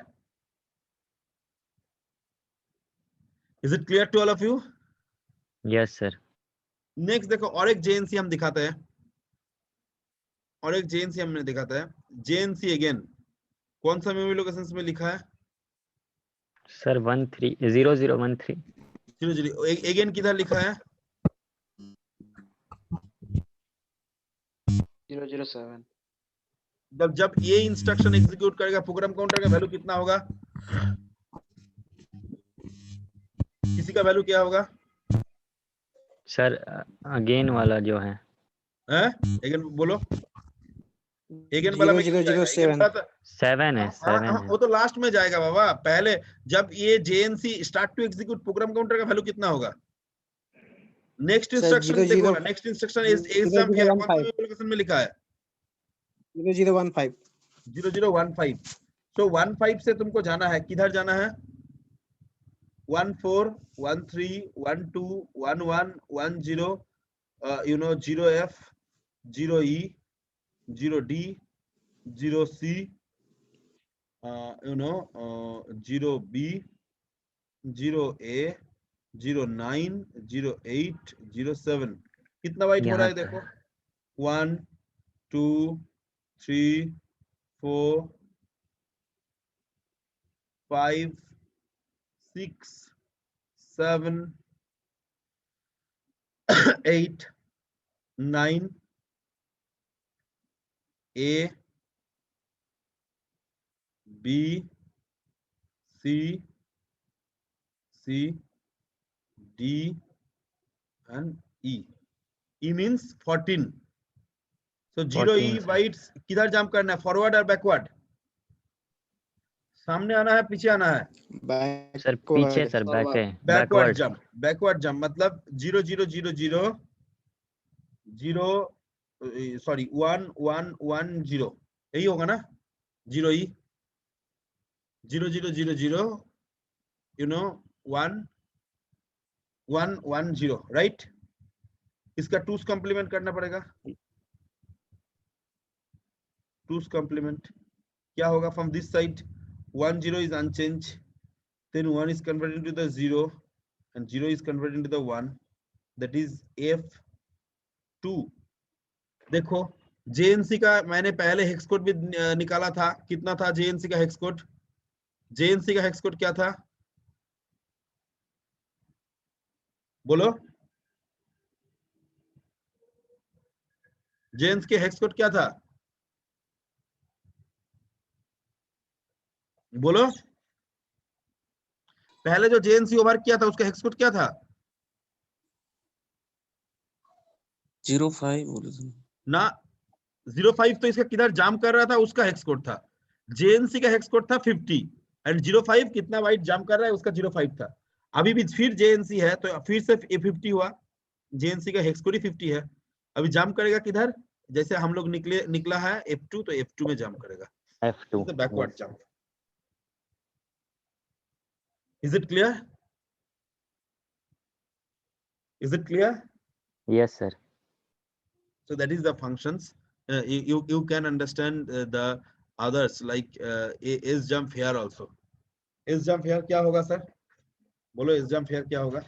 Is it clear to all of you? Yes sir next देखो और एक JNC हम दिखाते हैं, और एक JNC हमने दिखाता है। JNC अगेन कौन सा मेमोरी लोकेशंस में लिखा है? सर 0013 अगेन किधर लिखा है? 007 जब ये इंस्ट्रक्शन एग्जीक्यूट करेगा, प्रोग्राम काउंटर का वैल्यू कितना होगा? किसी का वैल्यू क्या होगा? सर अगेन वाला जो है अगेन बोलो, अगेन वाला में क्यों जाएगा? 0007 7 है 7 है वो तो लास्ट में जाएगा बाबा, पहले जब ये JNC start to execute, program counter का वैल्यू कितना होगा? नेक्स्ट इंस्ट्रक्शन देखो ना, next instruction is exam here, कौन सा लोकेशन में लिखा है? 0015 0015। सो 15 से तुमको जाना है, किधर जाना है? 14 13 12 11 10 0F 0E 0D 0C 0B 0A 09 08 07, कितना बाइट हो रहा है देखो? 1 2 3 4 5 6 7 8 9 A B C C, D and E. E means 14. So 0E 14 sir. bytes किधर जंप करना है, फॉरवर्ड और बैकवर्ड? सामने आना है, पीछे आना है? सर पीछे सर बैक है backward backward jump, backward jump मतलब 0 0 0 0 0 सॉरी 1 1 1 0, यही होगा ना? 0E 0 0 0 0 you know 1 1 1 0, right? इसका टूस कॉम्प्लीमेंट करना पड़ेगा। टूस कॉम्प्लीमेंट क्या होगा? From this side 1 0 is unchanged, then 1 is converted into the 0 and 0 is converted into the 1, that is F2। देखो JNC का मैंने पहले हेक्स कोड भी निकाला था, कितना था JNC का हेक्स कोड? JNC का हेक्स कोड क्या था? बोलो, JNC के हेक्स कोड क्या था? बोलो, पहले जो JNC ओवर किया था उसका हेक्स कोड क्या था? 05 बोले थे। ना 05 तो इसका किधर जाम कर रहा था उसका हेक्स कोड था। JNC का हेक्स कोड था 50 एंड 05 कितना बाइट जाम कर रहा है उसका 05 था। अभी भी फिर JNC है तो फिर से 50 हुआ, JNC का हेक्स कोड ही 50 है। अभी जाम करेगा किधर? जैसे हम लोग निकला है F2 तो F2 में जाम करेगा, F2 backward jam. Is it clear? Is it clear? yes sir. So that is the functions. You can understand the others like S jump here also. S jump here क्या होगा sir? बोलो S jump here क्या होगा?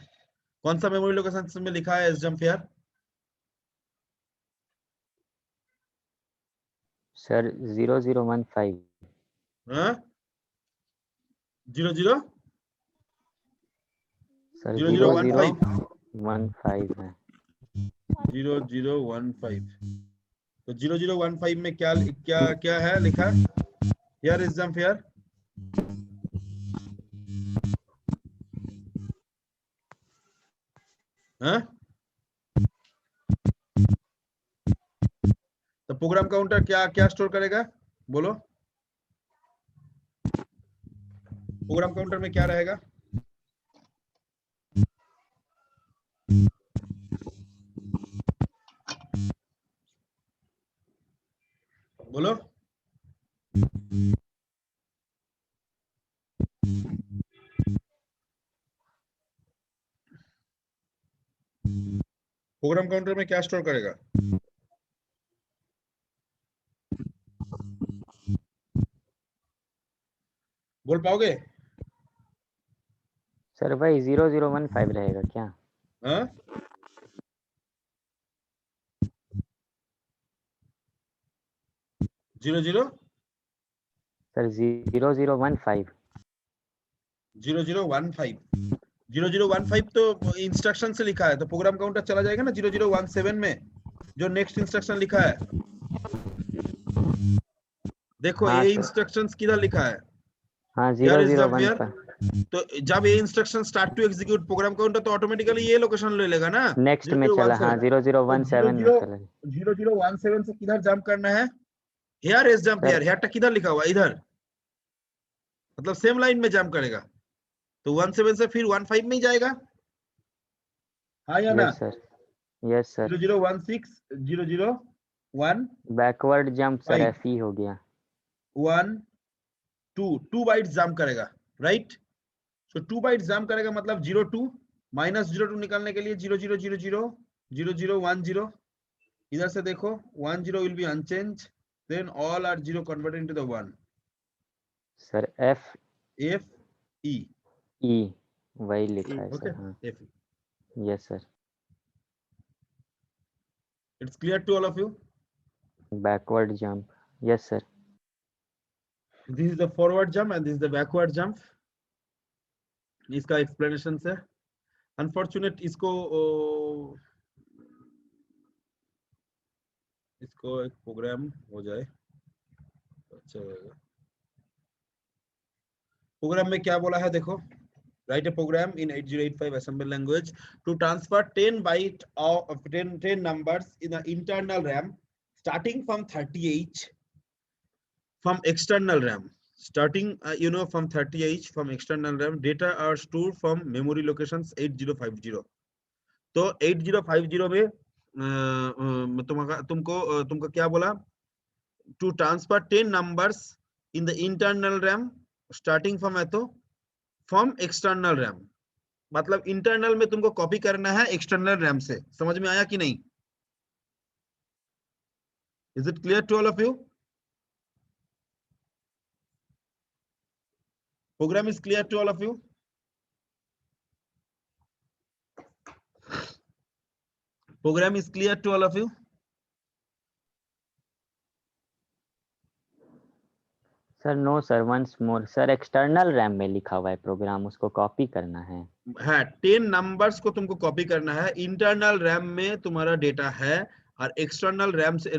कौन सा memory location में लिखा है S jump here? सर 0015 हाँ? 00 सर 0015 0015 है 0015। तो 0015 में क्या क्या क्या है लिखा? Here is jump here. हाँ? तो प्रोग्राम काउंटर क्या क्या स्टोर करेगा? बोलो, प्रोग्राम काउंटर में क्या रहेगा? बोलो, प्रोग्राम काउंटर में क्या स्टोर करेगा? बोल पाओगे? सर भाई 0015 रहेगा क्या? हाँ? जीरो जीरो सर 0015 0015 तो इंस्ट्रक्शन से लिखा है, तो प्रोग्राम काउंटर चला जाएगा ना 0017 में जो नेक्स्ट इंस्ट्रक्शन लिखा है। देखो हाँ ये सर। इंस्ट्रक्शंस किधर लिखा है? हाँ Here is jump 0015 here। तो जब ये instruction start to execute program counter तो ऑटोमेटिकली ये लोकेशन ले लेगा ना नेक्स्ट में चला। हाँ 0017 में चला। 0017 से किधर जंप करना है? Here is jump here। here किधर लिखा हुआ? इधर, मतलब सेम लाइन में जंप करेगा तो 17 से फिर 15 में ही जाएगा। हाँ या ना? Yes sir 0016 001 backward jump sir 5 FE हो गया। 1 2 बाइट्स जंप करेगा, राइट? सो 2 बाइट्स जंप करेगा मतलब 02 माइनस 02 निकालने के लिए 0000 0010। इधर से देखो 10 will be unchanged, then all are 0 converted into the 1। Sir FE वही लिखा है okay सर। हाँ FE। Yes sir. It's clear to all of you? Backward jump yes sir. This is the forward jump and this is the backward jump। इसका explanation है। Unfortunate इसको एक programme हो जाए तो अच्छा रहेगा। प्रोग्राम में क्या बोला है देखो, Write a program in 8085 assembly language to transfer 10 byte of 10 numbers in the internal RAM starting from 30H from external RAM. Starting from 30H from external RAM, data are stored from memory locations 8050. तो 8050 में तुमको क्या बोला? To transfer 10 numbers in the internal RAM starting from external RAM. मतलब internal में तुमको copy करना है एक्सटर्नल रैम से. समझ में आया कि नहीं? Is it clear to all of you? Program is clear to all of you? Program is clear to all of you? Sir no sir, once more sir. External RAM में लिखा हुआ है प्रोग्राम, उसको कॉपी करना है. हाँ, 10 numbers को तुमको कॉपी करना है. इंटरनल रैम में तुम्हारा डेटा है और एक्सटर्नल रैम से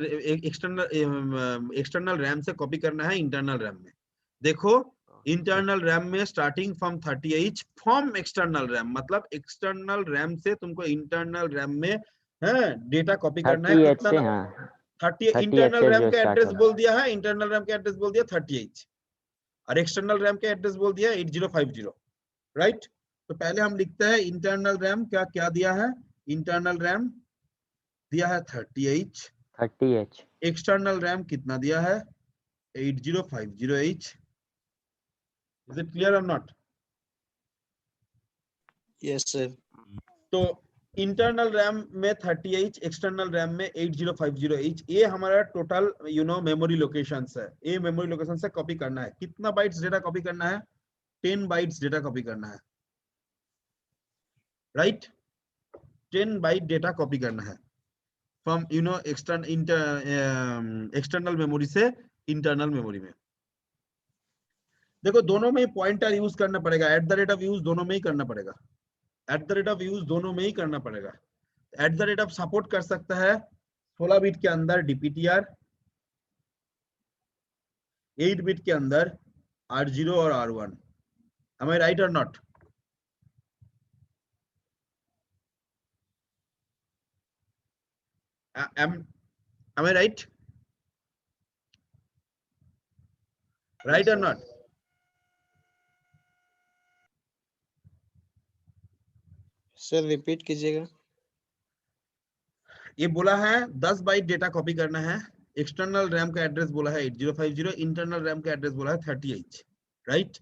एक्सटर्नल रैम से कॉपी करना है इंटरनल रैम में. देखो, इंटरनल रैम में starting from 30H from external RAM, मतलब एक्सटर्नल रैम से तुमको इंटरनल रैम में डेटा कॉपी करना है. 30H कितना? से. हाँ, 30 30H इंटरनल से रैम जो का स्टार्ट एड्रेस होगा. बोल दिया है, इंटरनल रैम का एड्रेस बोल दिया 30H और एक्सटर्नल रैम का एड्रेस बोल दिया 8050. राइट? तो पहले हम लिखते हैं इंटरनल रैम क्या क्या दिया है. इंटरनल रैम दिया है 30H. एक्सटर्नल रैम कितना दिया है? 8050H. इज इट क्लियर और नॉट? Yes sir. तो इंटरनल रैम में 30H, एक्सटर्नल रैम में 8050H. ये हमारा टोटल मेमोरी लोकेशंस है. ये मेमोरी लोकेशन से कॉपी करना है. कितना बाइट्स डेटा कॉपी करना है? 10 बाइट्स डेटा कॉपी करना है. राइट? 10 बाइट डेटा कॉपी करना है फ्रॉम एक्सटर्नल मेमोरी से इंटरनल मेमोरी में. देखो, दोनों में पॉइंटर यूज करना पड़ेगा. Eight the rate of use दोनों में ही करना पड़ेगा. Eight the rate of use दोनों में ही करना पड़ेगा. Eight the rate of support कर सकता है 16 बिट के अंदर DPTR, 8 बिट के अंदर R0 और R1. Am I right or not? Am I right? Right or not? Sir repeat कीजिएगा. ये बोला है 10 बाइट डेटा कॉपी करना है. एक्सटर्नल रैम का एड्रेस बोला है 8050, इंटरनल रैम का एड्रेस बोला है 30H. राइट?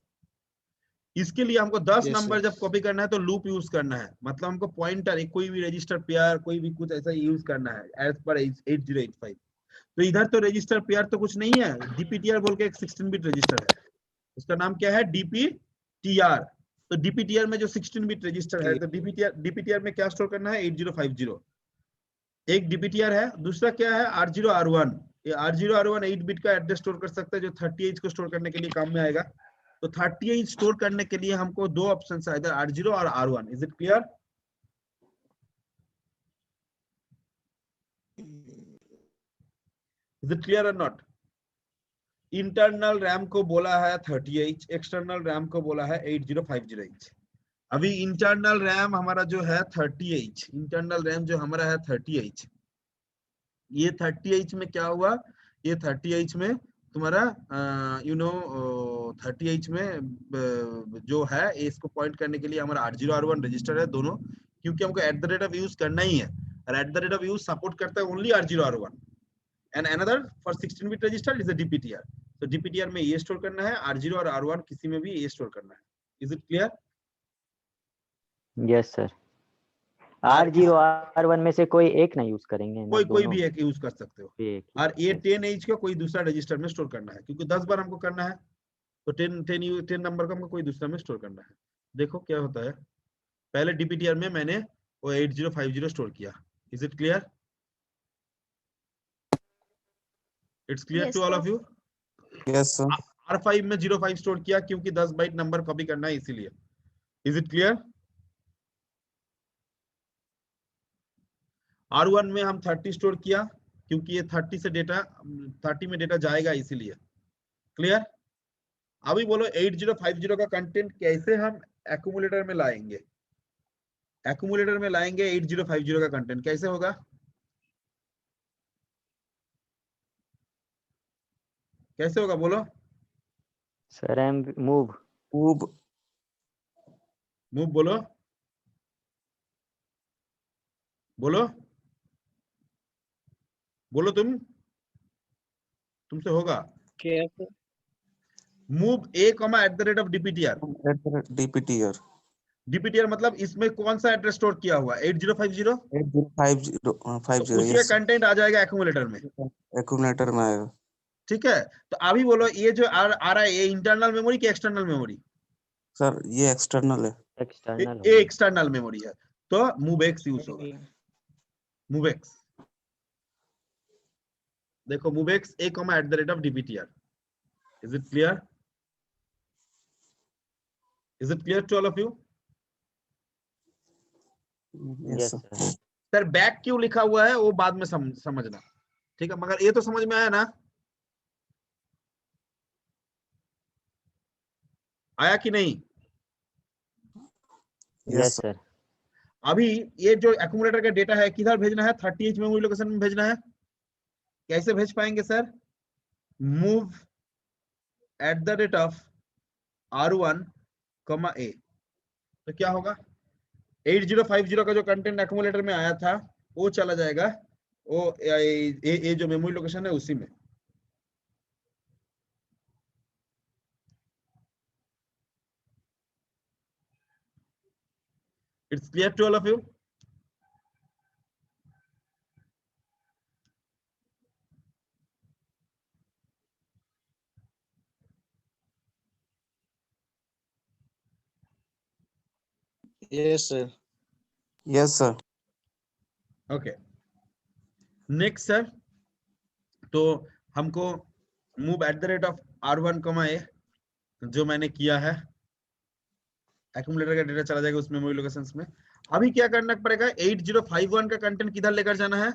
इसके लिए हमको 10 Yes, नंबर sir. जब कॉपी करना है तो लूप यूज करना है. मतलब हमको पॉइंटर कोई भी रजिस्टर पेयर कोई भी कुछ ऐसा यूज करना है एज पर 8085. तो इधर तो रजिस्टर पेयर तो कुछ नहीं है. DPTR बोल के एक 16 बिट रजिस्टर है, उसका नाम क्या है? DPTR. तो DPTR में जो 16 बिट रजिस्टर है, तो DPTR में क्या स्टोर करना है? 8050. एक DPTR है. दूसरा क्या है? R0 R1. ये R0 R1 8 बिट का एड्रेस स्टोर कर सकता है जो 30H को स्टोर करने के लिए काम में आएगा. तो 30H स्टोर करने के लिए हमको दो ऑप्शन है, इधर R0 और R1. Is it clear? Is it clear और नॉट? इंटरनल रैम को बोला है 30H, एक्सटर्नल रैम को बोला है 8050H. अभी इंटरनल रैम हमारा जो है 30H, इंटरनल रैम जो हमारा है 30H. ये 30H में क्या हुआ? ये 30H में तुम्हारा 30H में जो है इसको पॉइंट करने के लिए हमारा R0 R1 रजिस्टर है दोनों, क्योंकि हमको eight the rate of use करना ही है. और eight the rate of use support करता है only R0 R1 and another for 16 bit register is a DPTR. तो DPTR में ये स्टोर करना है, R0 और R1 किसी में भी ये स्टोर करना है. Is it clear? Yes sir. R0 R1 में से कोई एक ना यूज करेंगे ना? कोई दोनों भी एक यूज कर सकते हो. एक ही. और ये Yes. 10H को कोई दूसरा रजिस्टर में स्टोर करना है, क्योंकि 10 बार हमको करना है. तो 10 नंबर को हमको कोई दूसरा में स्टोर करना है. देखो क्या होता है. पहले DPTR में मैंने वो 8050 स्टोर किया. Is it clear? It's clear Yes, to all sir. Of you? Yes sir. R5 में 05 स्टोर किया क्योंकि 10 बाइट नंबर कॉपी करना है इसीलिए. Is it clear? R1 में हम 30 स्टोर किया क्योंकि ये 30 में डेटा जाएगा इसीलिए. क्लियर? अभी बोलो 8050 का कंटेंट कैसे हम एक्यूमुलेटर में लाएंगे, एक्यूमुलेटर में लाएंगे 8050 का कंटेंट, कैसे होगा? कैसे होगा बोलो? Sir M move move move बोलो, बोलो बोलो, तुमसे होगा। Move A comma at the rate of DPTR. DPTR DPTR मतलब इसमें कौन सा एड्रेस स्टोर किया हुआ? 8050। 8050 उसी का यस कंटेंट आ जाएगा एक्यूमुलेटर में, एक्यूमुलेटर में आएगा। ठीक है। तो अभी बोलो ये जो आ रहा है, ये इंटरनल मेमोरी की एक्सटर्नल मेमोरी? सर ये एक्सटर्नल है। एक्सटर्नल ये एक्सटर्नल मेमोरी है, तो मूवेक्स यूज होगा। मूवेक्स, देखो MOVX a comma at the rate of DPTR. Is it clear? Is it clear to all of you? Yes yes sir. Sir. Sir back क्यों लिखा हुआ है वो बाद में समझना, ठीक है, मगर ये तो समझ में आया ना? आया कि नहीं? Yes sir. अभी ये जो एक्यूमुलेटर का डेटा है किधर भेजना है? 30H मेमोरी लोकेशन में भेजना है। कैसे भेज पाएंगे sir? Move at the rate of R1, A। तो क्या होगा? 8050 का जो कंटेंट एक्यूमुलेटर में आया था वो चला जाएगा, वो ये जो मेमोरी लोकेशन है उसी में। It's clear to all of you? Yes sir. Yes sir. Okay, next sir, तो हमको move at the rate of R1, A जो मैंने किया है, एक्यूमुलेटर का डेटा चला जाएगा उस मेमोरी लोकेशंस में। अभी क्या करना पड़ेगा? 8051 का कंटेंट किधर लेकर जाना है?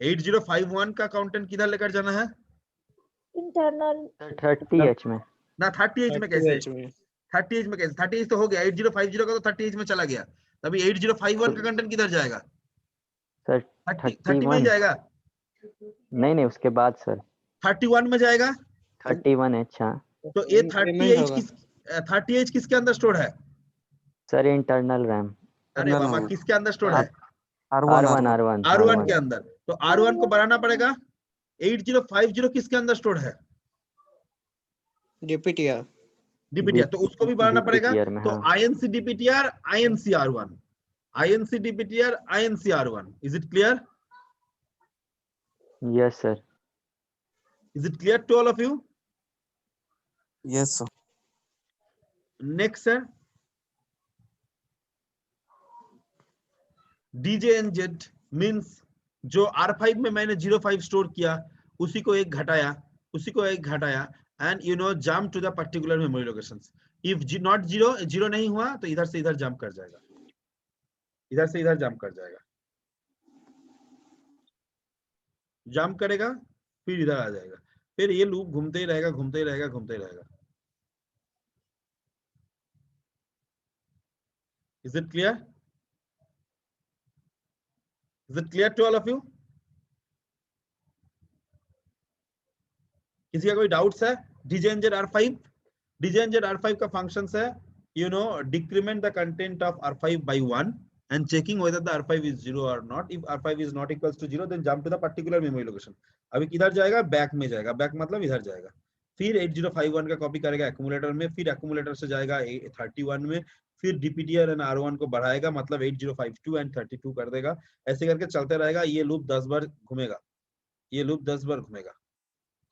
8051 का कंटेंट किधर लेकर जाना है? इंटरनल 30H में। ना 30H में कैसे? 30H में 30H में कैसे? 30H तो हो गया, 8050 का तो 30H में चला गया, अभी 8051 का कंटेंट किधर जाएगा? सर 30 में ही 31 जाएगा, नहीं उसके बाद सर 31 में जाएगा। 31H। हाँ तो ये में ही होगा। 30H किसके अंदर स्टोर है? Sir internal RAM. अरे बाबा, किसके अंदर स्टोर है? R1 R1 के अंदर। तो R1 को बढ़ाना पड़ेगा। 8050 किसके अंदर स्टोर है? DPTR डीपीटीआर, तो उसको भी बढ़ाना पड़ेगा। DPTR में, तो हाँ। INC DPTR INC R1, INC DPTR INC R1। Is it clear? Yes sir. Is it clear to all of you? Yes sir. Next sir, DJNZ means जो R5 में मैंने 05 स्टोर किया उसी को एक घटाया and jump to the particular memory locations. If not zero नहीं हुआ तो इधर से इधर जंप कर जाएगा, इधर से इधर जंप कर जाएगा, जंप करेगा फिर इधर आ जाएगा, फिर ये लूप घूमते ही रहेगा, घूमते ही रहेगा, घूमते ही रहेगा। Is it clear? Is it clear to all of you? किसी का कोई डाउट्स है? DJNZ R5, DJNZ R5 का फंक्शन है decrement the content of R5 by 1 and checking whether the R5 is 0 or not. If R5 is not equals to 0 then jump to the particular memory location. अभी किधर जाएगा? Back में जाएगा, back मतलब इधर जाएगा, फिर 8051 का कॉपी करेगा एक्यूमुलेटर में, फिर एक्यूमुलेटर से जाएगा 31 में, फिर DPTR एंड R1 को बढ़ाएगा, मतलब 8052 एंड 32 कर देगा। ऐसे करके चलते रहेगा, ये लूप 10 बार घूमेगा, ये लूप 10 बार घूमेगा।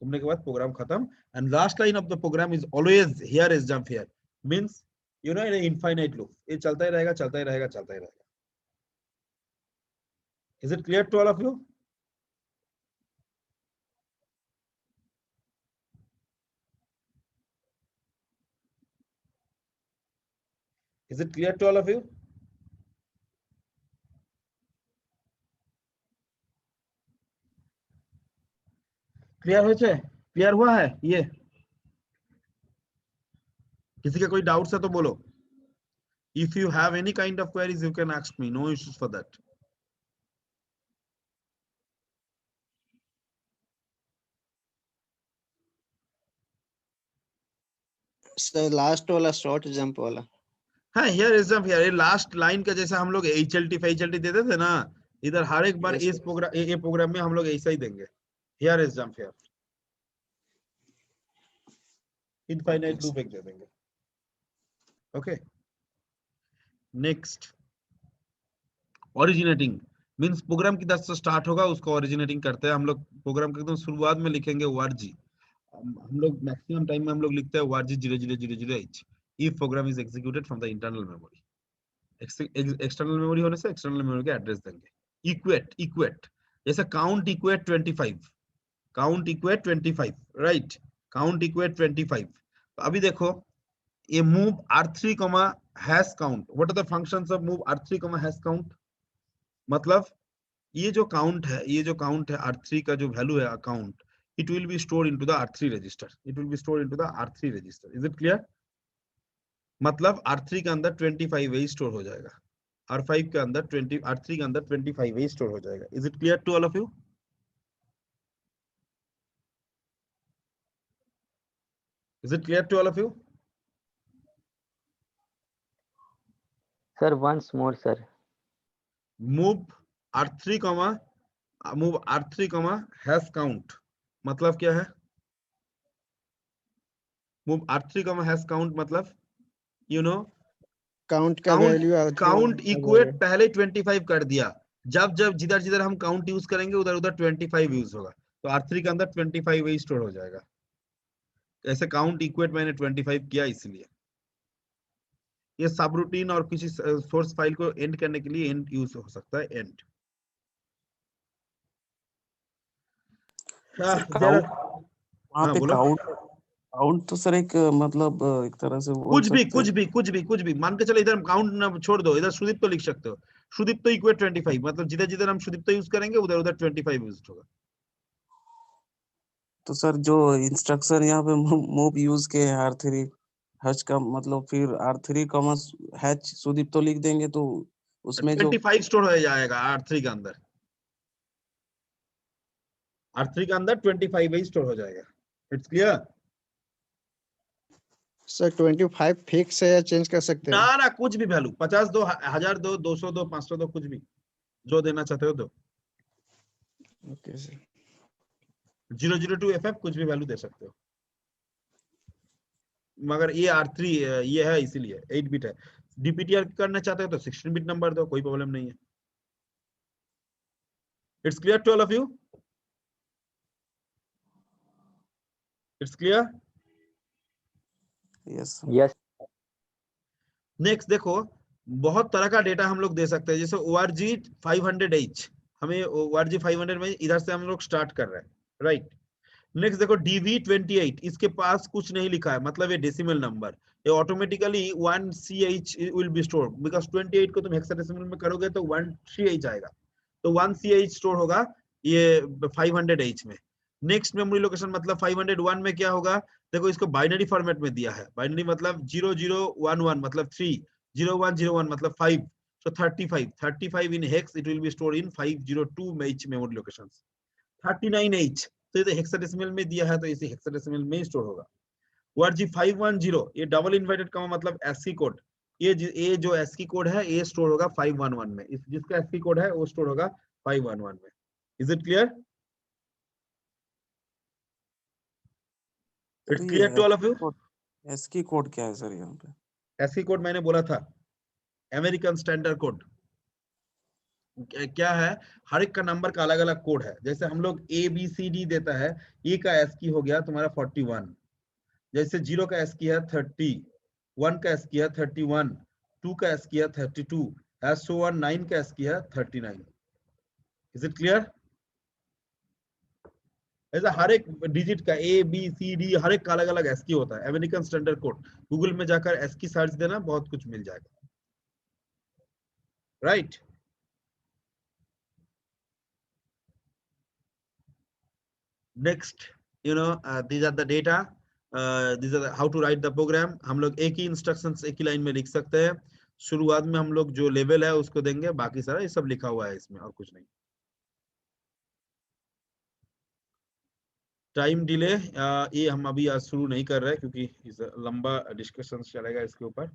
घूमने के बाद प्रोग्राम खत्म। And last line of the program is always here is jump here, means in infinite loop, ये चलता ही रहेगा, चलता ही रहेगा, चलता ही रहेगा। Is it clear to all of you? Is it clear to all of you? Clear हो जाए? क्लियर हुआ है ये? किसी का कोई डाउट्स है तो बोलो. If you have any kind of queries, you can ask me. No issues for that. Sir last वाला शॉर्ट जंप वाला. हाँ, here is jump here. ये लास्ट लाइन का जैसे हम लोग HLT FHLT देते थे ना, इधर हर एक बार Yes, इस प्रोग्राम ये प्रोग्राम में हम लोग ऐसा ही देंगे. Here is jump here. Infinite Okay, loop एक दे देंगे. Okay. Next. Originating means program किधर से स्टार्ट होगा उसको ओरिजिनेटिंग करते हैं हम लोग. प्रोग्राम के एकदम शुरुआत में लिखेंगे वर्जी. हम लोग मैक्सिमम टाइम में हम लोग लिखते हैं वर्जी 0000h. If program is executed from the internal memory. External memory होने से एक्सटर्नल मेमोरी का एड्रेस देंगे. इक्वेट जैसे count equate 25, count equate 25, right. Count equate 25. तो अभी देखो ये move r3 hash count. What are the functions of move r3 hash count. मतलब ये जो काउंट है, ये जो काउंट है r3 का जो वैल्यू है account, it will be stored into the r3 register. It will be stored into the r3 register. Is it clear? मतलब R3 के अंदर 25 स्टोर हो जाएगा. R5 के अंदर 20, R3 के अंदर 25 स्टोर हो जाएगा. Is it clear to all of you? Is it clear to all of you? Sir, once more, sir. Move R3 hash count मतलब क्या है? मूव R3 हैश काउंट मतलब यू नो काउंट का value count equate पहले 25 कर दिया. जब जब जिधर जिधर हम काउंट यूज करेंगे उधर उधर 25 यूज होगा. तो R3 के अंदर 25 स्टोर हो जाएगा. ऐसे काउंट इक्वेट मैंने 25 किया इसलिए. ये सब रूटीन और किसी सोर्स फाइल को एंड करने के लिए एंड यूज हो सकता है. एंड काउंट वहाँ हाँ पे बोलो. काउंट तो सर एक मतलब एक तरह से बोल कुछ भी सकते हैं. कुछ भी मान के चलो. इधर काउंट ना छोड़ दो, इधर सुदीप तो लिख सकते हो. सुदीप तो इक्वेट 25 मतलब जिधर जिधर हम सुदीप तो यूज करेंगे उधर उधर 25 यूज होगा. तो सर जो इंस्ट्रक्शन यहाँ पे मूव यूज के R3 हैच का मतलब फिर R3 हैच सुदीप तो लिख देंगे तो उसमें जो 25 स्टोर हो जाएगा R3 के अंदर. R3 के अंदर 25 स्टोर हो जाएगा. It's clear? सर 25 फिक्स है या चेंज कर सकते हैं? ना कुछ भी वैल्यू 50 दो, 1000 दो, 200 दो, 500 दो, कुछ भी जो देना चाहते हो दो. Okay sir. 002 FF कुछ भी वैल्यू दे सकते हो. मगर ये R3 ये है इसीलिए 8 बिट है. DPTR करना चाहते हो तो 16 बिट नंबर दो, कोई प्रॉब्लम नहीं है. It's clear to all of you? It's clear? Yes Yes. Next देखो, बहुत तरह का डेटा हम लोग दे सकते हैं. जैसे ORG 500H, हमें ORG 500 में इधर से हम लोग स्टार्ट कर रहे हैं, राइट. नेक्स्ट देखो DV28, इसके पास कुछ नहीं लिखा है मतलब ये डेसिमल नंबर. ये automatically 1CH will be store because 28 को तुम हेक्साडेसिमल में करोगे तो 1CH आएगा. तो 1CH स्टोर होगा ये 500H में. नेक्स्ट मेमोरी लोकेशन मतलब 501 में क्या होगा? देखो इसको बाइनरी फॉर्मेट में दिया है. बाइनरी मतलब 0011 मतलब 3, 0101 मतलब 5. So 35 in hex it will be stored in 502H memory locations. 39H तो ये तो हेक्साडेसिमल में दिया है तो इसे हेक्साडेसिमल में स्टोर होगा. ORG 510 ये डबल इन्वर्टेड कॉमा मतलब ASCII कोड. ये जो ASCII कोड है ये स्टोर होगा 511 में. इस जिसका ASCII कोड है वो स्टोर होगा 511 में. Is it clear? It's clear to all of you? ASCII code क्या है सर यहाँ पे? ASCII कोड मैंने बोला था, अमेरिकन स्टैंडर्ड कोड. क्या है? हर एक का नंबर का अलग अलग कोड है. जैसे हम लोग ABCD देता है, ए का ASCII हो गया तुम्हारा 41, जैसे 0 का ASCII है 30, 1 का ASCII है 31, 2 का ASCII है 32, as so on 9 का ASCII है 39. Is it clear? ऐसा हर एक डिजिट का ABCD हर एक का अलग अलग ASCII होता है. American standard code. गूगल में जाकर ASCII सर्च देना, बहुत कुछ मिल जाएगा, right. Next, these are the data. This is how to write the program. हम लोग एक ही इंस्ट्रक्शंस एक ही लाइन में लिख सकते हैं। शुरुआत में हम लोग जो लेवल है उसको देंगे, बाकी सारा ये सब लिखा हुआ है इसमें, और कुछ नहीं। टाइम डिले ये हम अभी आज शुरू नहीं कर रहे क्योंकि इस लंबा डिस्कशन चलेगा इसके ऊपर।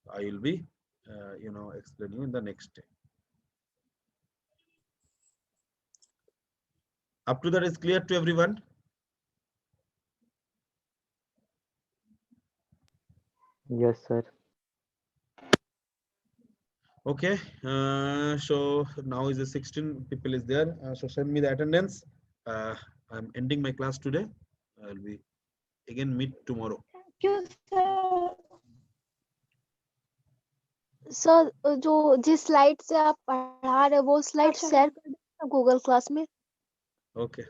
I will be explain you in the next day. Up to that is clear to everyone? Yes, sir. Okay, so now is the 16 people is there. So send me the attendance. I'm ending my class today. I'll be again meet tomorrow. क्यों sir? जो जिस slide से आप पढ़ा रहे हो वो slide share कर देना गूगल क्लास में। Okay.